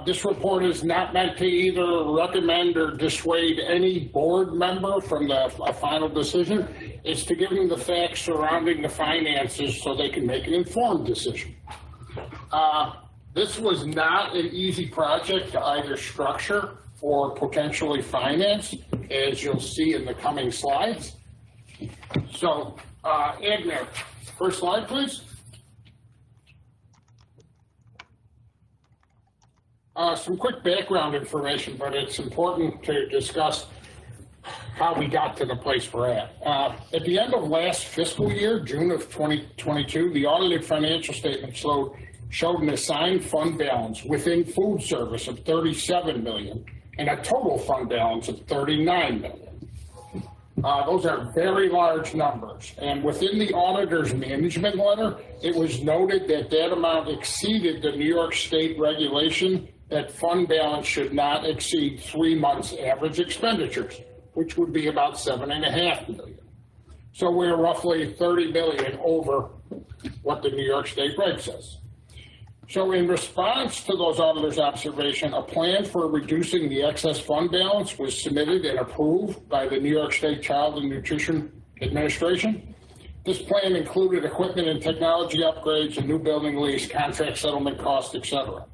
This report is not meant to either recommend or dissuade any board member from a final decision. It's to give them the facts surrounding the finances so they can make an informed decision. This was not an easy project to either structure or potentially finance, as you'll see in the coming slides. So, Agner, first slide, please. Some quick background information, but it's important to discuss how we got to the place we're at. At the end of last fiscal year, June of 2022, the audited financial statement showed an assigned fund balance within food service of $37 million and a total fund balance of $39 million. Those are very large numbers. And within the auditor's management letter, it was noted that that amount exceeded the New York State regulation that fund balance should not exceed 3 months average expenditures, which would be about $7.5 million. So we're roughly $30 million over what the New York State reg says. So in response to those auditors' observation, a plan for reducing the excess fund balance was submitted and approved by the New York State Child and Nutrition Administration. This plan included equipment and technology upgrades, a new building lease, contract settlement costs, etc.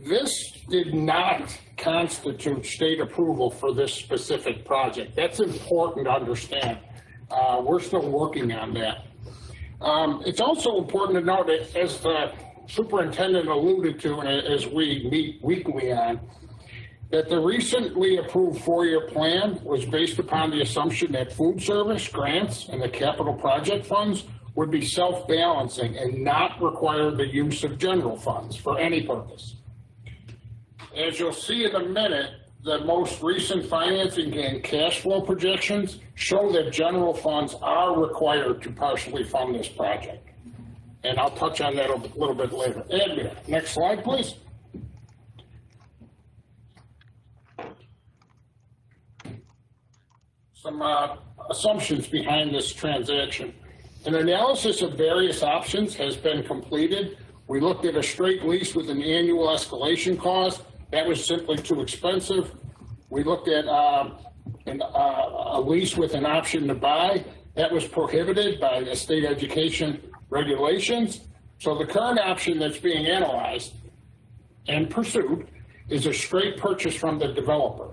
This did not constitute state approval for this specific project. That's important to understand. We're still working on that. It's also important to note that, as the superintendent alluded to, and as we meet weekly on, that the recently approved 4-year plan was based upon the assumption that food service grants and the capital project funds would be self-balancing and not require the use of general funds for any purpose. As you'll see in a minute, the most recent financing and cash flow projections show that general funds are required to partially fund this project. And I'll touch on that a little bit later. Admin, next slide, please. Some assumptions behind this transaction. An analysis of various options has been completed. We looked at a straight lease with an annual escalation clause. That was simply too expensive. We looked at a lease with an option to buy. That was prohibited by the state education regulations. So the current option that's being analyzed and pursued is a straight purchase from the developer.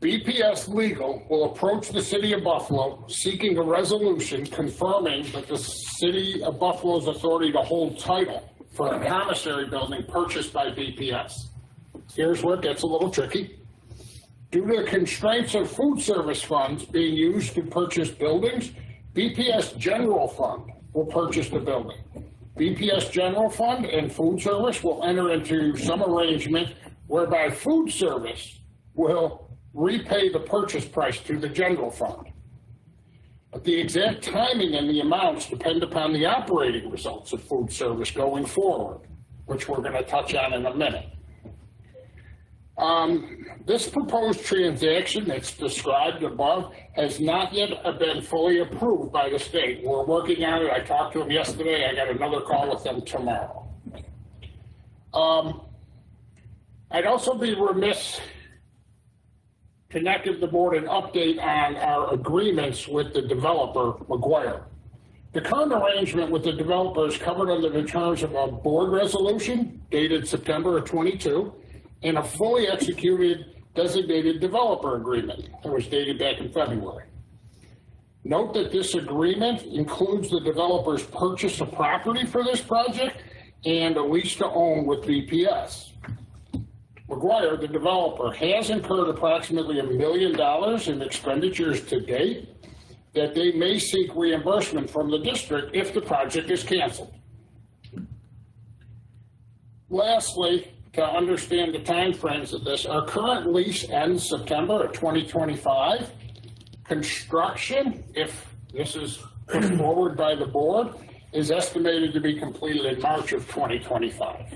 BPS Legal will approach the City of Buffalo seeking a resolution confirming that the City of Buffalo's authority to hold title for a commissary building purchased by BPS. Here's where it gets a little tricky. Due to the constraints of food service funds being used to purchase buildings, BPS General Fund will purchase the building. BPS General Fund and food service will enter into some arrangement whereby food service will repay the purchase price to the general fund. But the exact timing and the amounts depend upon the operating results of food service going forward, which we're going to touch on in a minute. This proposed transaction that's described above has not yet been fully approved by the state. We're working on it. I talked to them yesterday. I got another call with them tomorrow. I'd also be remiss to not give the board an update on our agreements with the developer, McGuire. The current arrangement with the developer is covered under the terms of a board resolution dated September of 22 and a fully executed designated developer agreement that was dated back in February. Note that this agreement includes the developer's purchase of property for this project and a lease to own with BPS. McGuire, the developer, has incurred approximately $1 million in expenditures to date that they may seek reimbursement from the district if the project is canceled. Lastly, to understand the timeframes of this, our current lease ends September of 2025. Construction, if this is put forward by the board, is estimated to be completed in March of 2025.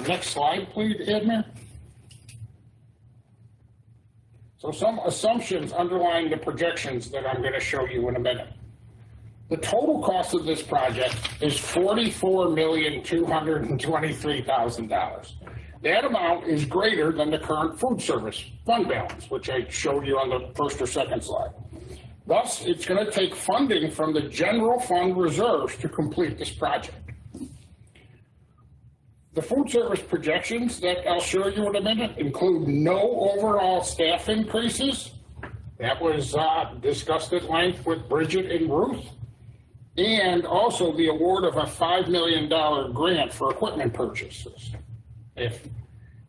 Next slide, please, Edmund. So some assumptions underlying the projections that I'm going to show you in a minute. The total cost of this project is $44,223,000. That amount is greater than the current food service fund balance, which I showed you on the first or second slide. Thus, it's going to take funding from the general fund reserves to complete this project. The food service projections that I'll show you in a minute include no overall staff increases. That was discussed at length with Bridget and Ruth. And also the award of a $5 million grant for equipment purchases. If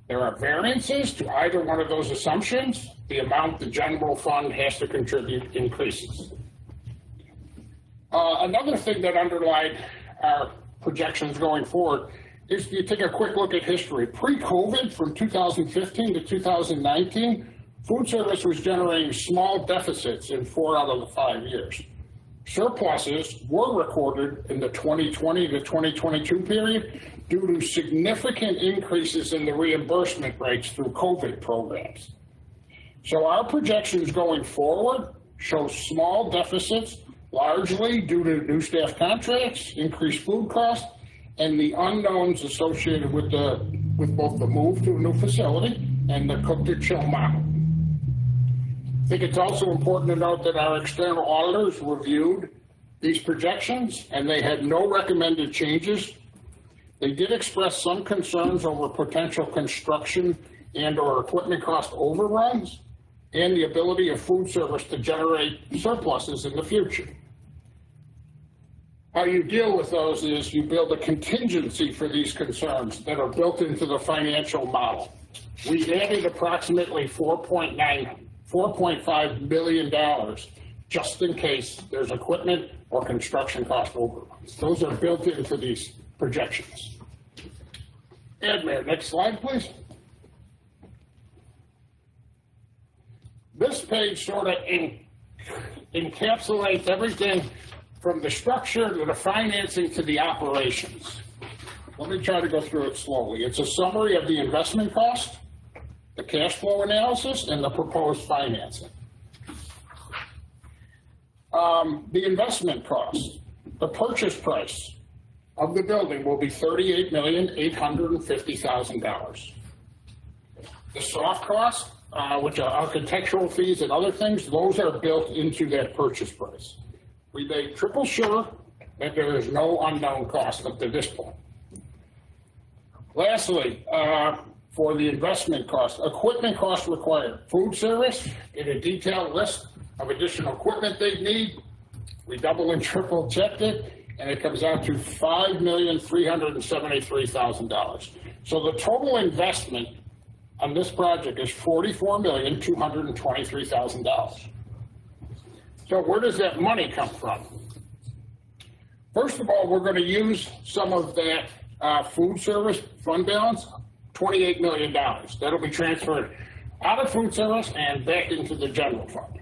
there are variances to either one of those assumptions, the amount the general fund has to contribute increases. Another thing that underlied our projections going forward is if you take a quick look at history. Pre-COVID, from 2015 to 2019, food service was generating small deficits in 4 out of the 5 years. Surpluses were recorded in the 2020 to 2022 period due to significant increases in the reimbursement rates through COVID programs. So our projections going forward show small deficits, largely due to new staff contracts, increased food costs, and the unknowns associated with both the move to a new facility and the cook-to-chill model. I think it's also important to note that our external auditors reviewed these projections and they had no recommended changes. They did express some concerns over potential construction and/or equipment cost overruns and the ability of food service to generate surpluses in the future. How you deal with those is you build a contingency for these concerns that are built into the financial model. We added approximately $4.5 million just in case there's equipment or construction cost overruns. Those are built into these projections. Mayor, next slide, please. This page sort of encapsulates everything from the structure to the financing to the operations. Let me try to go through it slowly. It's a summary of the investment cost, the cash flow analysis, and the proposed financing. The investment cost, the purchase price of the building will be $38,850,000. The soft costs, which are architectural fees and other things, those are built into that purchase price. We made triple sure that there is no unknown cost up to this point. Lastly, for the investment cost, equipment costs required. Food service, in a detailed list of additional equipment they need. We double and triple checked it, and it comes out to $5,373,000. So the total investment on this project is $44,223,000. So where does that money come from? First of all, we're going to use some of that food service fund balance, $28 million. That'll be transferred out of food service and back into the general fund.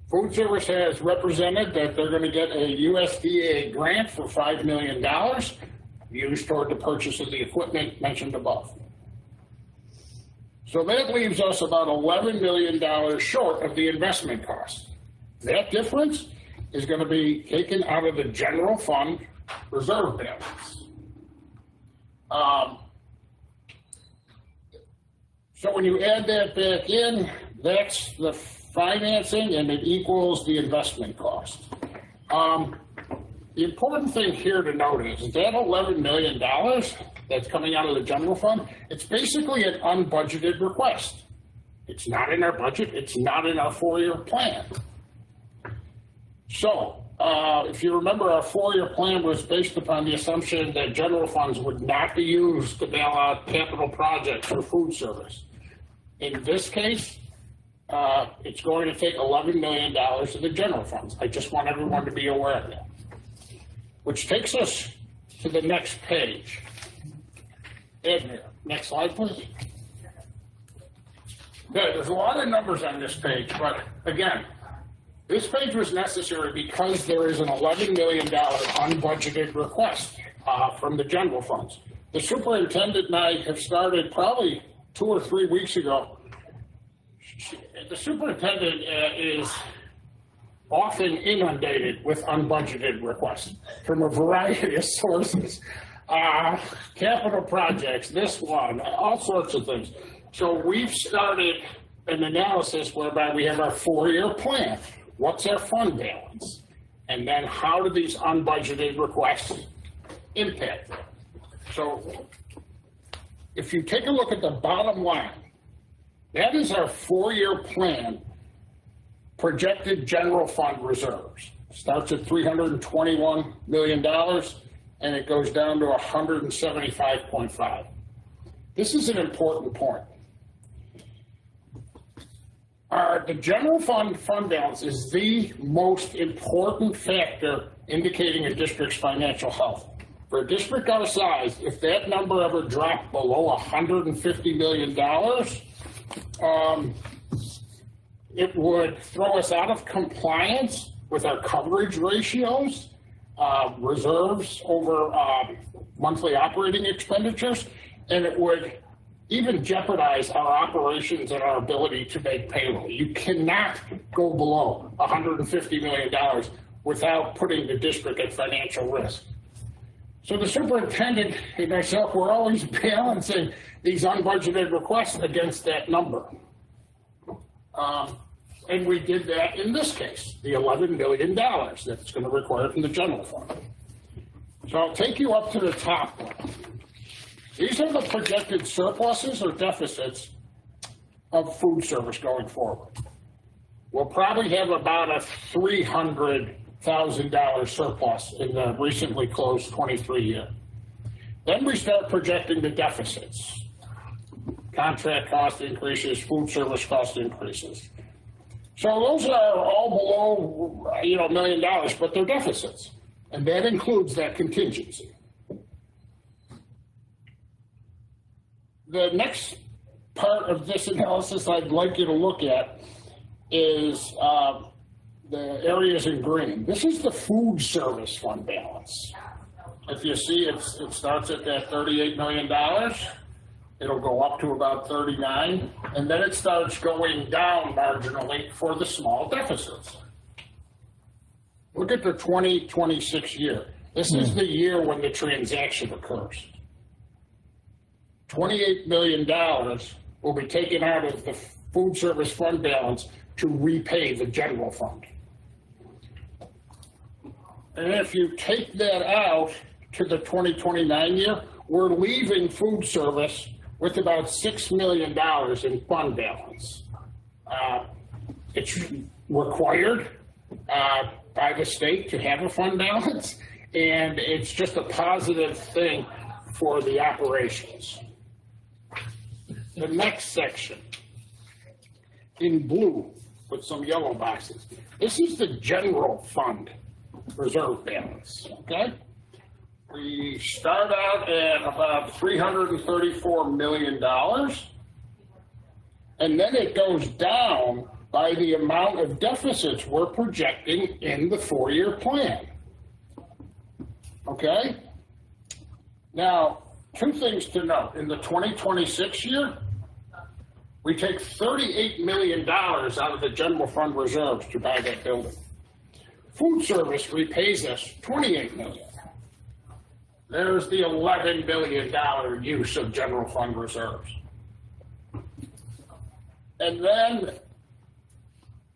Food service has represented that they're going to get a USDA grant for $5 million used toward the purchase of the equipment mentioned above. So that leaves us about $11 million short of the investment cost. That difference is going to be taken out of the general fund reserve balance. So when you add that back in, that's the financing and it equals the investment cost. The important thing here to note is that $11 million that's coming out of the general fund, it's basically an unbudgeted request. It's not in our budget, it's not in our 4-year plan. So, if you remember, our 4-year plan was based upon the assumption that general funds would not be used to bail out capital projects for food service. In this case, it's going to take $11 million of the general funds. I just want everyone to be aware of that. Which takes us to the next page. Ed, next slide, please. Good. There's a lot of numbers on this page, but again, this page was necessary because there is an $11 million unbudgeted request from the general funds. The superintendent and I have started probably 2 or 3 weeks ago. The superintendent is often inundated with unbudgeted requests from a variety of sources. Capital projects, this one, all sorts of things. So we've started an analysis whereby we have our 4-year plan. What's our fund balance? And then how do these unbudgeted requests impact them? So if you take a look at the bottom line, that is our 4-year plan projected general fund reserves. Starts at $321 million and it goes down to 175.5. this is an important point. The general fund balance is the most important factor indicating a district's financial health. For a district our size, if that number ever dropped below $150 million, it would throw us out of compliance with our coverage ratios, reserves over monthly operating expenditures, and it would even jeopardize our operations and our ability to make payroll. You cannot go below $150 million without putting the district at financial risk. So the superintendent and myself were always balancing these unbudgeted requests against that number. And we did that in this case, the $11 million that's going to require from the general fund. So I'll take you up to the top one. These are the projected surpluses or deficits of food service going forward. We'll probably have about a $300,000 surplus in the recently closed 23 year. Then we start projecting the deficits. Contract cost increases, food service cost increases. So those are all below, $1 million, but they're deficits. And that includes that contingency. The next part of this analysis I'd like you to look at is the areas in green. This is the food service fund balance. If you see, it starts at that $38 million. It'll go up to about 39, and then it starts going down marginally for the small deficits. Look at the 2026 year. This is the year when the transaction occurs. $28 million will be taken out of the food service fund balance to repay the general fund. And if you take that out to the 2029 year, we're leaving food service with about $6 million in fund balance. It's required by the state to have a fund balance, and it's just a positive thing for the operations. The next section, in blue with some yellow boxes, this is the general fund reserve balance, okay? We start out at about $334 million, and then it goes down by the amount of deficits we're projecting in the 4-year plan. Okay? Now, two things to note. In the 2026 year, we take $38 million out of the general fund reserves to buy that building. Food service repays us $28 million. There's the $11 billion use of general fund reserves. And then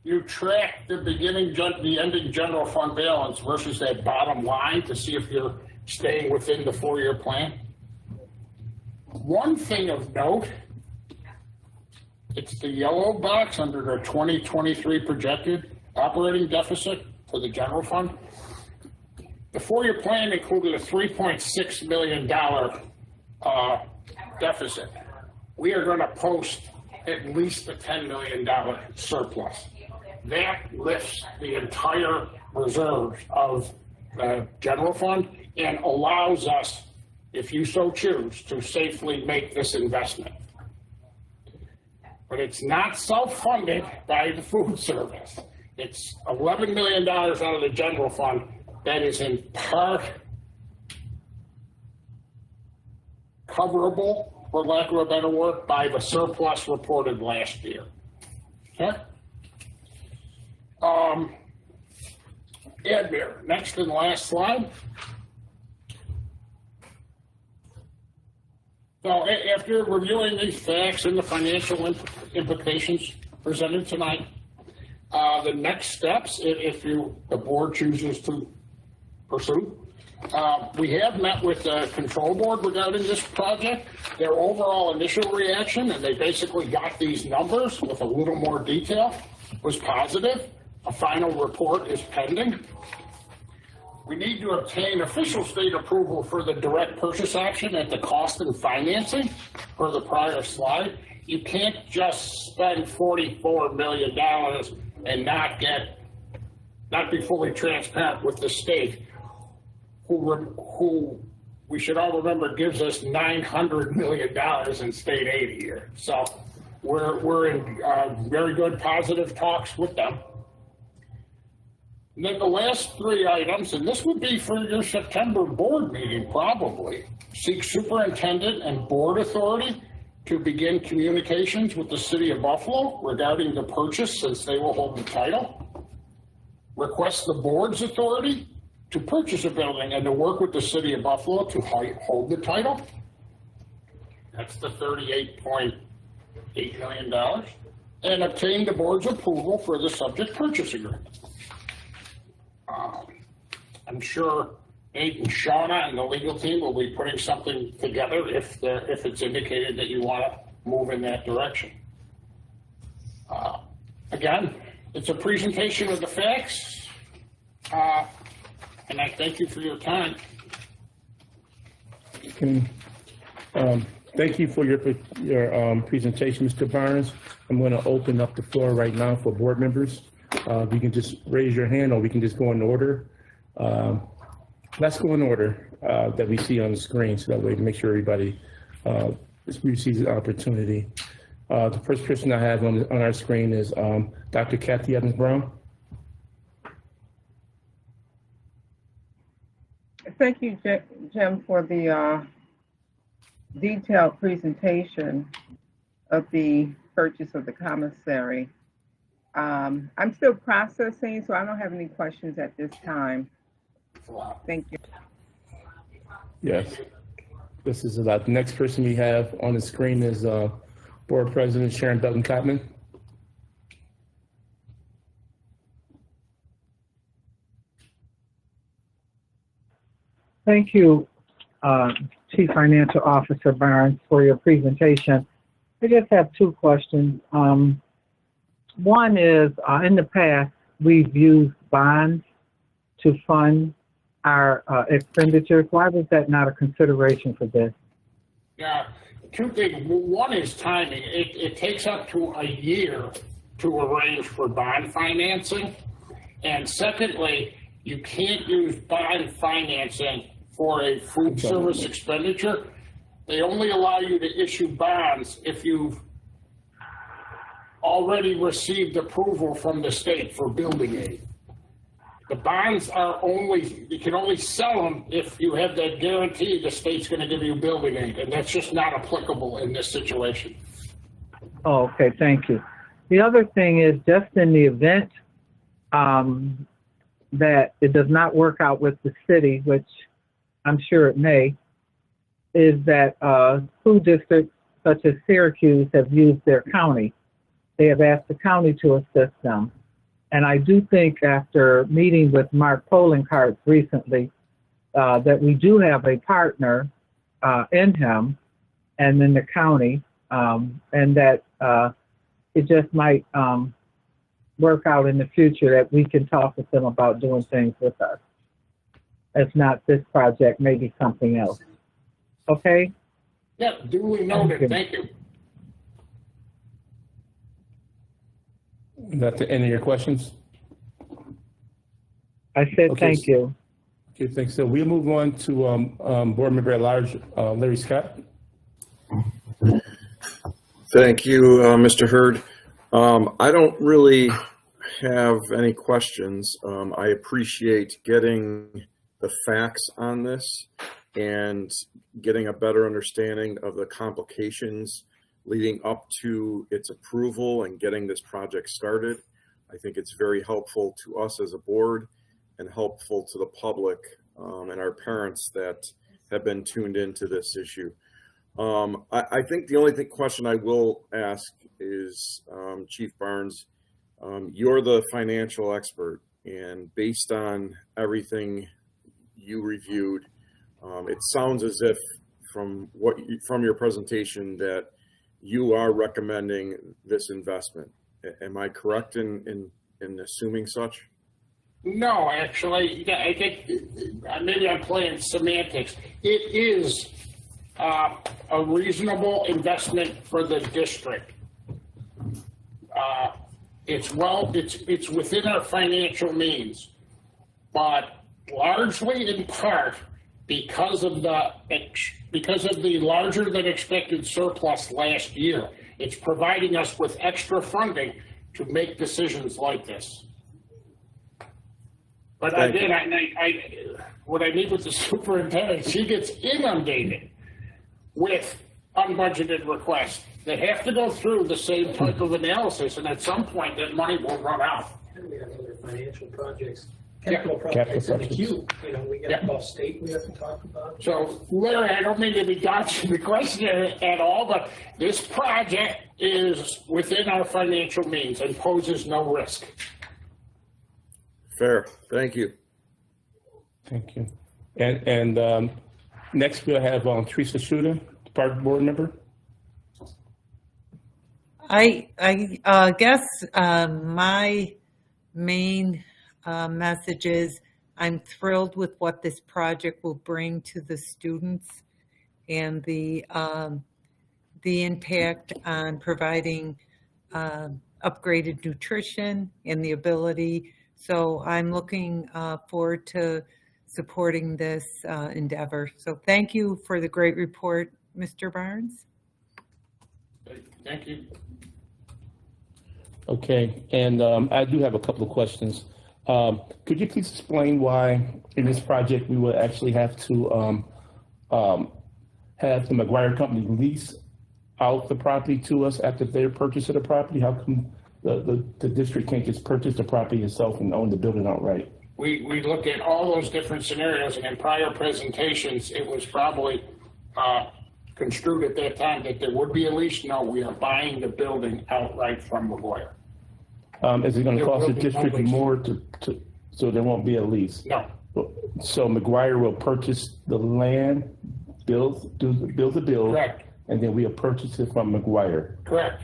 you track the ending general fund balance versus that bottom line to see if you're staying within the 4-year plan. One thing of note, it's the yellow box under the 2023 projected operating deficit for the general fund. The 4-year plan included a $3.6 million deficit. We are going to post at least a $10 million surplus. That lifts the entire reserve of the general fund and allows us, if you so choose, to safely make this investment. But it's not self-funded by the food service. It's $11 million out of the general fund that is in part coverable, for lack of a better word, by the surplus reported last year. Okay? Admir, next and last slide. So after reviewing these facts and the financial implications presented tonight, the next steps, if the board chooses to pursue, we have met with the control board regarding this project. Their overall initial reaction, and they basically got these numbers with a little more detail, was positive. A final report is pending. we need to obtain official state approval for the direct purchase option at the cost and financing for the prior slide. You can't just spend $44 million and not be fully transparent with the state, who we should all remember gives us $900 million in state aid a year. So we're in very good positive talks with them. And then the last three items, and this would be for your September board meeting probably, seek superintendent and board authority to begin communications with the city of Buffalo regarding the purchase, since they will hold the title. Request the board's authority to purchase a building and to work with the city of Buffalo to hold the title. That's the $38.8 million. And obtain the board's approval for the subject purchase agreement. I'm sure Nate and Shauna and the legal team will be putting something together if it's indicated that you want to move in that direction. Again, it's a presentation of the facts, and I thank you for your time.
Thank you for your presentation, Mr. Barnes. I'm going to open up the floor right now for board members. You can just raise your hand, or we can just go in order. Let's go in order that we see on the screen, so that way to make sure everybody receives the opportunity. The first person I have on our screen is Dr. Kathy Evans-Brown.
Thank you, Jim, for the detailed presentation of the purchase of the commissary. I'm still processing, so I don't have any questions at this time. Thank you.
Yes, this is about the next person we have on the screen is Board President Sharon Belton-Cotman.
Thank you, Chief Financial Officer Barnes, for your presentation. I just have two questions. One is, in the past, we've used bonds to fund our expenditures. Why was that not a consideration for this?
Yeah, two things. One is timing. It takes up to a year to arrange for bond financing. And secondly, you can't use bond financing for a food service expenditure. They only allow you to issue bonds if you've already received approval from the state for building aid. The bonds are you can only sell them if you have that guarantee the state's going to give you building aid, and that's just not applicable in this situation.
Oh, okay, thank you. The other thing is, just in the event that it does not work out with the city, which I'm sure it may, is that school districts such as Syracuse have used their county. They have asked the county to assist them. And I do think, after meeting with Mark Pollinghart recently, that we do have a partner in him and in the county, and that it just might work out in the future that we can talk with them about doing things with us. If not this project, maybe something else. Okay?
Yeah, duly noted. Thank you.
Is that the end of your questions?
I said thank you.
Okay, thanks. So we'll move on to Board Member at Large, Larry Scott.
Thank you, Mr. Hurd. I don't really have any questions. I appreciate getting the facts on this and getting a better understanding of the complications leading up to its approval and getting this project started. I think it's very helpful to us as a board and helpful to the public and our parents that have been tuned into this issue. I think the only question I will ask is, Chief Barnes, you're the financial expert, and based on everything you reviewed, it sounds as if from your presentation that you are recommending this investment. Am I correct in assuming such?
No, actually, I think maybe I'm playing semantics. It is a reasonable investment for the district. It's within our financial means, but largely in part because of the larger than expected surplus last year, it's providing us with extra funding to make decisions like this. But what I need with the superintendent, she gets inundated with unbudgeted requests that have to go through the same type of analysis, and at some point that money will run out.
And we have other financial projects, capital projects in the queue. You know, we got Gulf State we have to talk about.
So, Larry, I don't mean to be dodging the question at all, but this project is within our financial means and poses no risk.
Fair. Thank you.
Thank you. And next we'll have Teresa Schutter, Department Board Member.
I guess my main message is I'm thrilled with what this project will bring to the students and the impact on providing upgraded nutrition and the ability. So I'm looking forward to supporting this endeavor. So thank you for the great report, Mr. Barnes.
Thank you.
Okay, and I do have a couple of questions. Could you please explain why in this project we will actually have to have the McGuire Company lease out the property to us after their purchase of the property? How come the district can't just purchase the property itself and own the building outright?
We looked at all those different scenarios, and in prior presentations, it was probably construed at that time that there would be a lease. No, we are buying the building outright from McGuire.
Is it going to cost the district more so there won't be a lease?
No.
So McGuire will purchase the land, build the build,
correct,
and then we'll purchase it from McGuire.
Correct.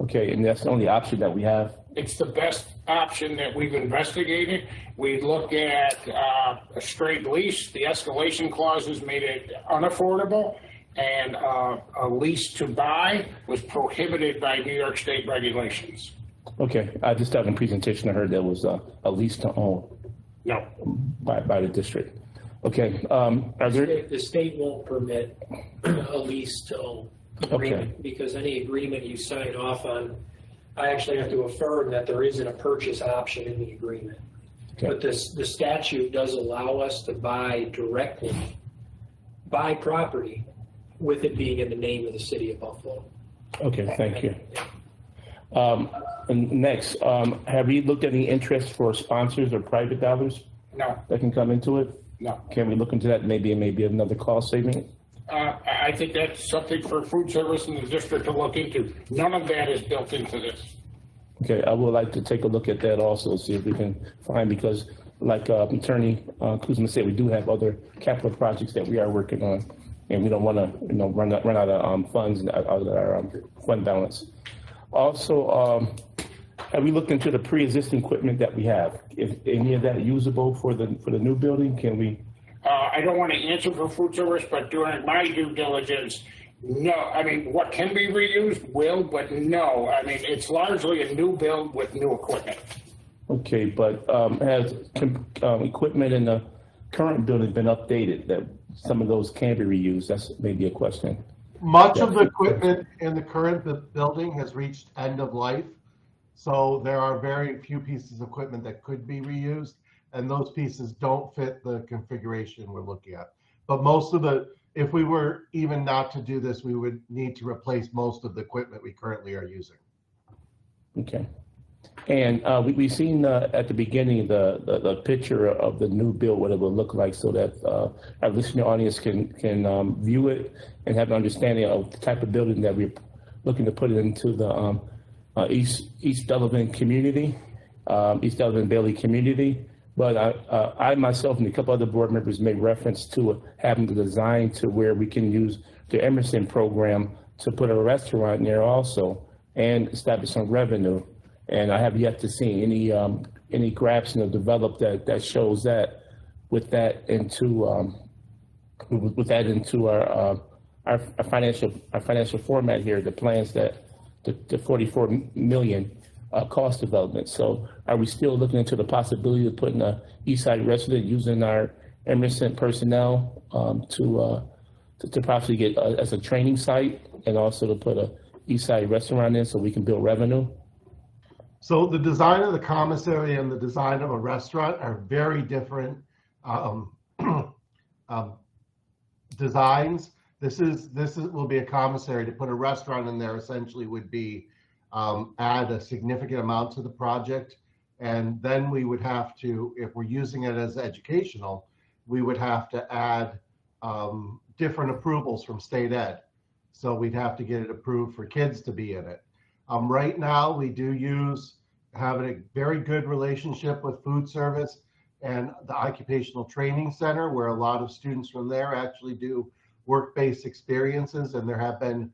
Okay, and that's the only option that we have?
It's the best option that we've investigated. We looked at a straight lease. The escalation clauses made it unaffordable, and a lease to buy was prohibited by New York State regulations.
Okay, I just thought in the presentation I heard there was a lease to own.
No.
By the district. Okay, are there?
The state won't permit a lease to own agreement,
Okay,
because any agreement you sign off on, I actually have to affirm that there isn't a purchase option in the agreement.
okay.
But the statute does allow us to buy property with it being in the name of the city of Buffalo.
Okay, thank you. And next, have you looked at any interest for sponsors or private dollars?
No.
That can come into it?
No.
Can we look into that? Maybe another cost saving?
I think that's something for food service in the district to look into. None of that is built into this.
Okay, I would like to take a look at that also, see if we can find, because like Attorney Kuzma said, we do have other capital projects that we are working on, and we don't want to, run out of funds out of our fund balance. Also, have we looked into the pre-existing equipment that we have? Is any of that usable for the new building? Can we?
I don't want to answer for food service, but during my due diligence, no. I mean, what can be reused will, but no. I mean, it's largely a new build with new equipment.
Okay, but has equipment in the current building been updated that some of those can be reused? That's maybe a question.
Much of the equipment in the current building has reached end of life. So there are very few pieces of equipment that could be reused, and those pieces don't fit the configuration we're looking at. But most of if we were even not to do this, we would need to replace most of the equipment we currently are using.
Okay. And we've seen at the beginning the picture of the new build, what it will look like, so that our listening audience can view it and have an understanding of the type of building that we're looking to put into the East Delavan community, East Delavan Bailey community. But I myself and a couple other board members made reference to having the design to where we can use the Emerson program to put a restaurant there also and establish some revenue. And I have yet to see any graphs developed that shows that with that into our financial format here, the plans that the 44 million cost development. So are we still looking into the possibility of putting a Eastside resident using our Emerson personnel to possibly get as a training site, and also to put a Eastside restaurant in so we can build revenue?
So the design of the commissary and the design of a restaurant are very different designs. This will be a commissary. To put a restaurant in there essentially would be add a significant amount to the project, and then we would have to, if we're using it as educational, we would have to add different approvals from state ed. So we'd have to get it approved for kids to be in it. Right now, we do have a very good relationship with food service and the occupational training center, where a lot of students from there actually do work-based experiences, and there have been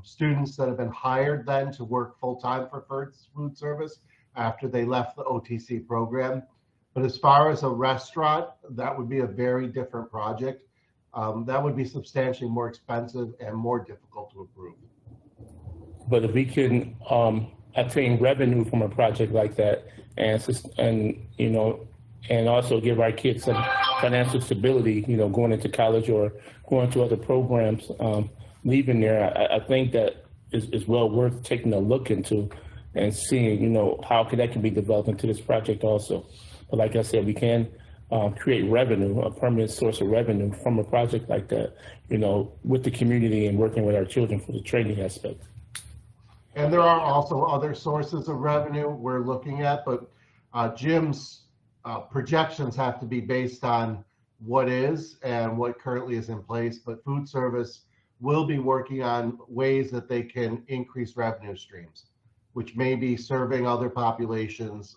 students that have been hired then to work full-time for food service after they left the OTC program. But as far as a restaurant, that would be a very different project. That would be substantially more expensive and more difficult to approve.
But if we can obtain revenue from a project like that, and also give our kids some financial stability, going into college or going to other programs, leaving there, I think that is well worth taking a look into and seeing, how that can be developed into this project also. But like I said, we can create revenue, a permanent source of revenue from a project like that, with the community and working with our children for the training aspect.
And there are also other sources of revenue we're looking at, but Jim's projections have to be based on what is and what currently is in place. But food service will be working on ways that they can increase revenue streams, which may be serving other populations.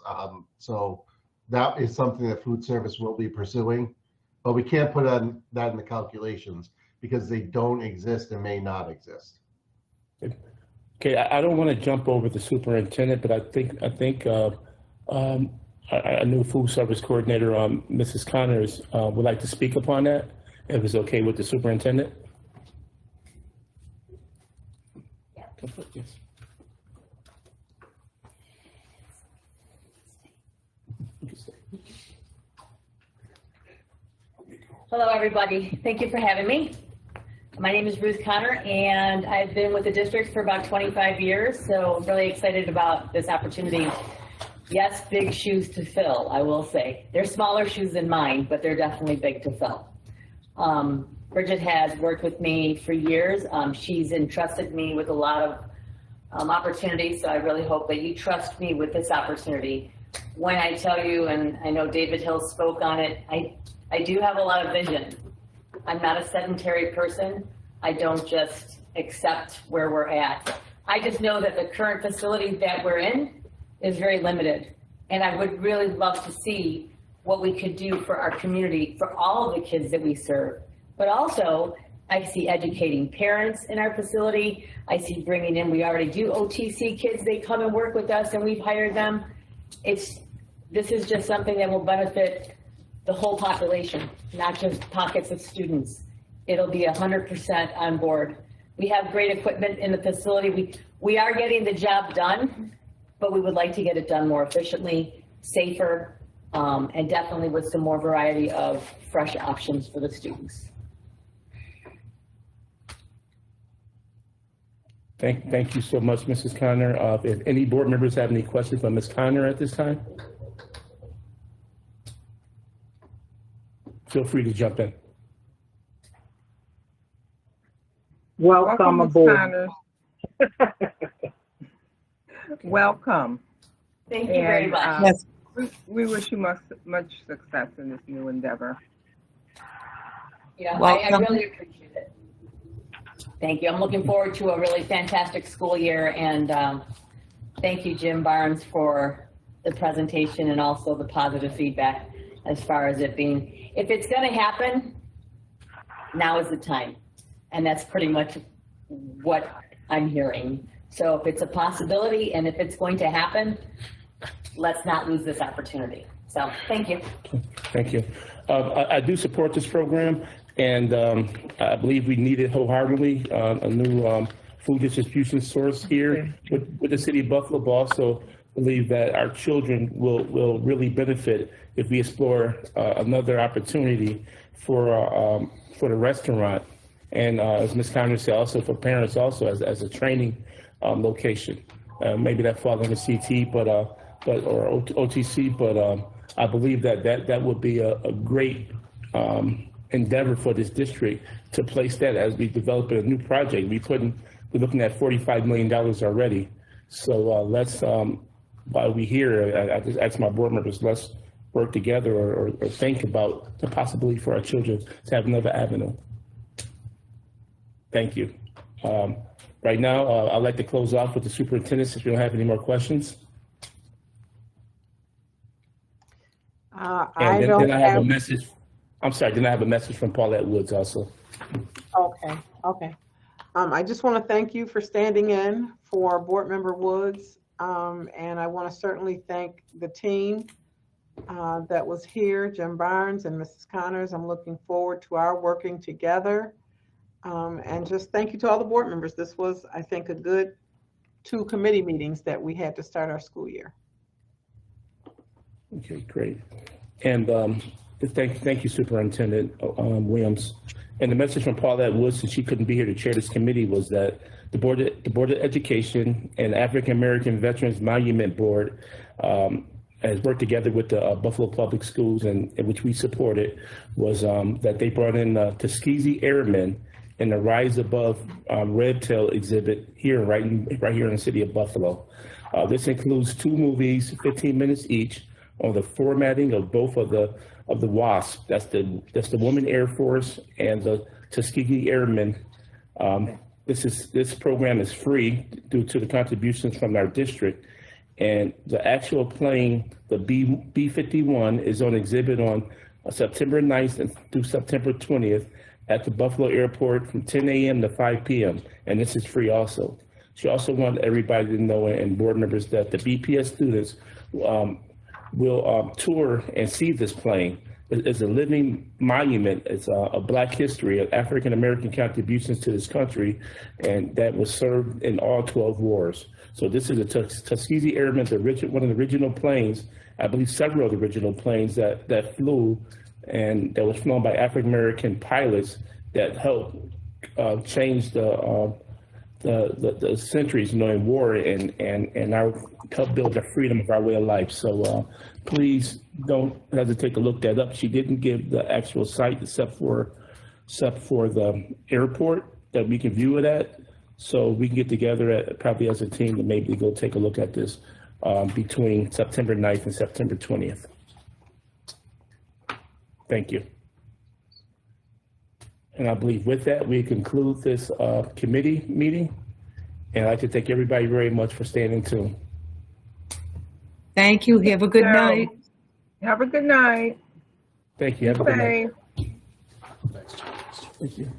So that is something that food service will be pursuing, but we can't put that in the calculations because they don't exist and may not exist.
Okay, I don't want to jump over the superintendent, but I think our new food service coordinator, Mrs. Connors, would like to speak upon that, if it's okay with the superintendent. Yes.
Hello, everybody. Thank you for having me. My name is Ruth Connor, and I've been with the district for about 25 years, so I'm really excited about this opportunity. Yes, big shoes to fill, I will say. They're smaller shoes than mine, but they're definitely big to fill. Bridget has worked with me for years. She's entrusted me with a lot of opportunities, so I really hope that you trust me with this opportunity. When I tell you, and I know David Hill spoke on it, I do have a lot of vision. I'm not a sedentary person. I don't just accept where we're at. I just know that the current facility that we're in is very limited. And I would really love to see what we could do for our community, for all of the kids that we serve. But also, I see educating parents in our facility. I see bringing in, we already do OTC kids. They come and work with us and we've hired them. This is just something that will benefit the whole population, not just pockets of students. It'll be 100% on board. We have great equipment in the facility. We are getting the job done, but we would like to get it done more efficiently, safer, and definitely with some more variety of fresh options for the students.
Thank you so much, Mrs. Connor. If any board members have any questions for Ms. Connor at this time, feel free to jump in.
Welcome aboard.
Welcome.
Thank you very much.
Yes. We wish you much success in this new endeavor.
Yeah, I really appreciate it. Thank you. I'm looking forward to a really fantastic school year, and thank you, Jim Barnes, for the presentation and also the positive feedback as far as it being, if it's going to happen, now is the time. And that's pretty much what I'm hearing. So if it's a possibility and if it's going to happen, let's not lose this opportunity. So thank you.
Thank you. I do support this program, and I believe we need it wholeheartedly. A new food distribution source here with the city of Buffalo, but also believe that our children will really benefit if we explore another opportunity for the restaurant, and as Ms. Conner said, also for parents, also as a training location. Maybe that falls under CT, or OTC, but I believe that would be a great endeavor for this district to place that as we develop a new project. We're looking at $45 million already. So let's, while we're here, I just ask my board members, let's work together or think about the possibility for our children to have another avenue. Thank you. Right now, I'd like to close off with the superintendent if you don't have any more questions.
I don't have
a message. I'm sorry, then I have a message from Paulette Woods also.
Okay. I just want to thank you for standing in for Board Member Woods. And I want to certainly thank the team that was here, Jim Barnes and Mrs. Connors. I'm looking forward to our working together. And just thank you to all the board members. This was, I think, a good 2 committee meetings that we had to start our school year.
Okay, great. And thank you, Superintendent Williams. And the message from Paulette Woods, since she couldn't be here to chair this committee, was that the Board of Education and African American Veterans Monument Board has worked together with the Buffalo Public Schools, and which we supported, was that they brought in Tuskegee Airmen in the Rise Above Red Tail exhibit here, right here in the city of Buffalo. This includes 2 movies, 15 minutes each, on the formatting of both of the WASP. That's the Women Air Force and the Tuskegee Airmen. This program is free due to the contributions from our district, and the actual plane, the B-51, is on exhibit on September 9th through September 20th at the Buffalo Airport from 10 a.m. to 5 p.m. And this is free also. She also wanted everybody to know, and board members, that the BPS students will tour and see this plane. It's a living monument. It's a Black history of African American contributions to this country, and that was served in all 12 wars. So this is a Tuskegee Airmen, one of the original planes, I believe several of the original planes that flew, and that was flown by African American pilots that helped change the centuries, in war, and our help build the freedom of our way of life. So please don't hesitate to look that up. She didn't give the actual site except for the airport that we can view it at. So we can get together probably as a team to maybe go take a look at this between September 9th and September 20th. Thank you. And I believe with that, we conclude this committee meeting. And I'd like to thank everybody very much for staying in tune.
Thank you. Have a good night.
Have a good night.
Thank you. Have a good night.
Bye.
Thank you.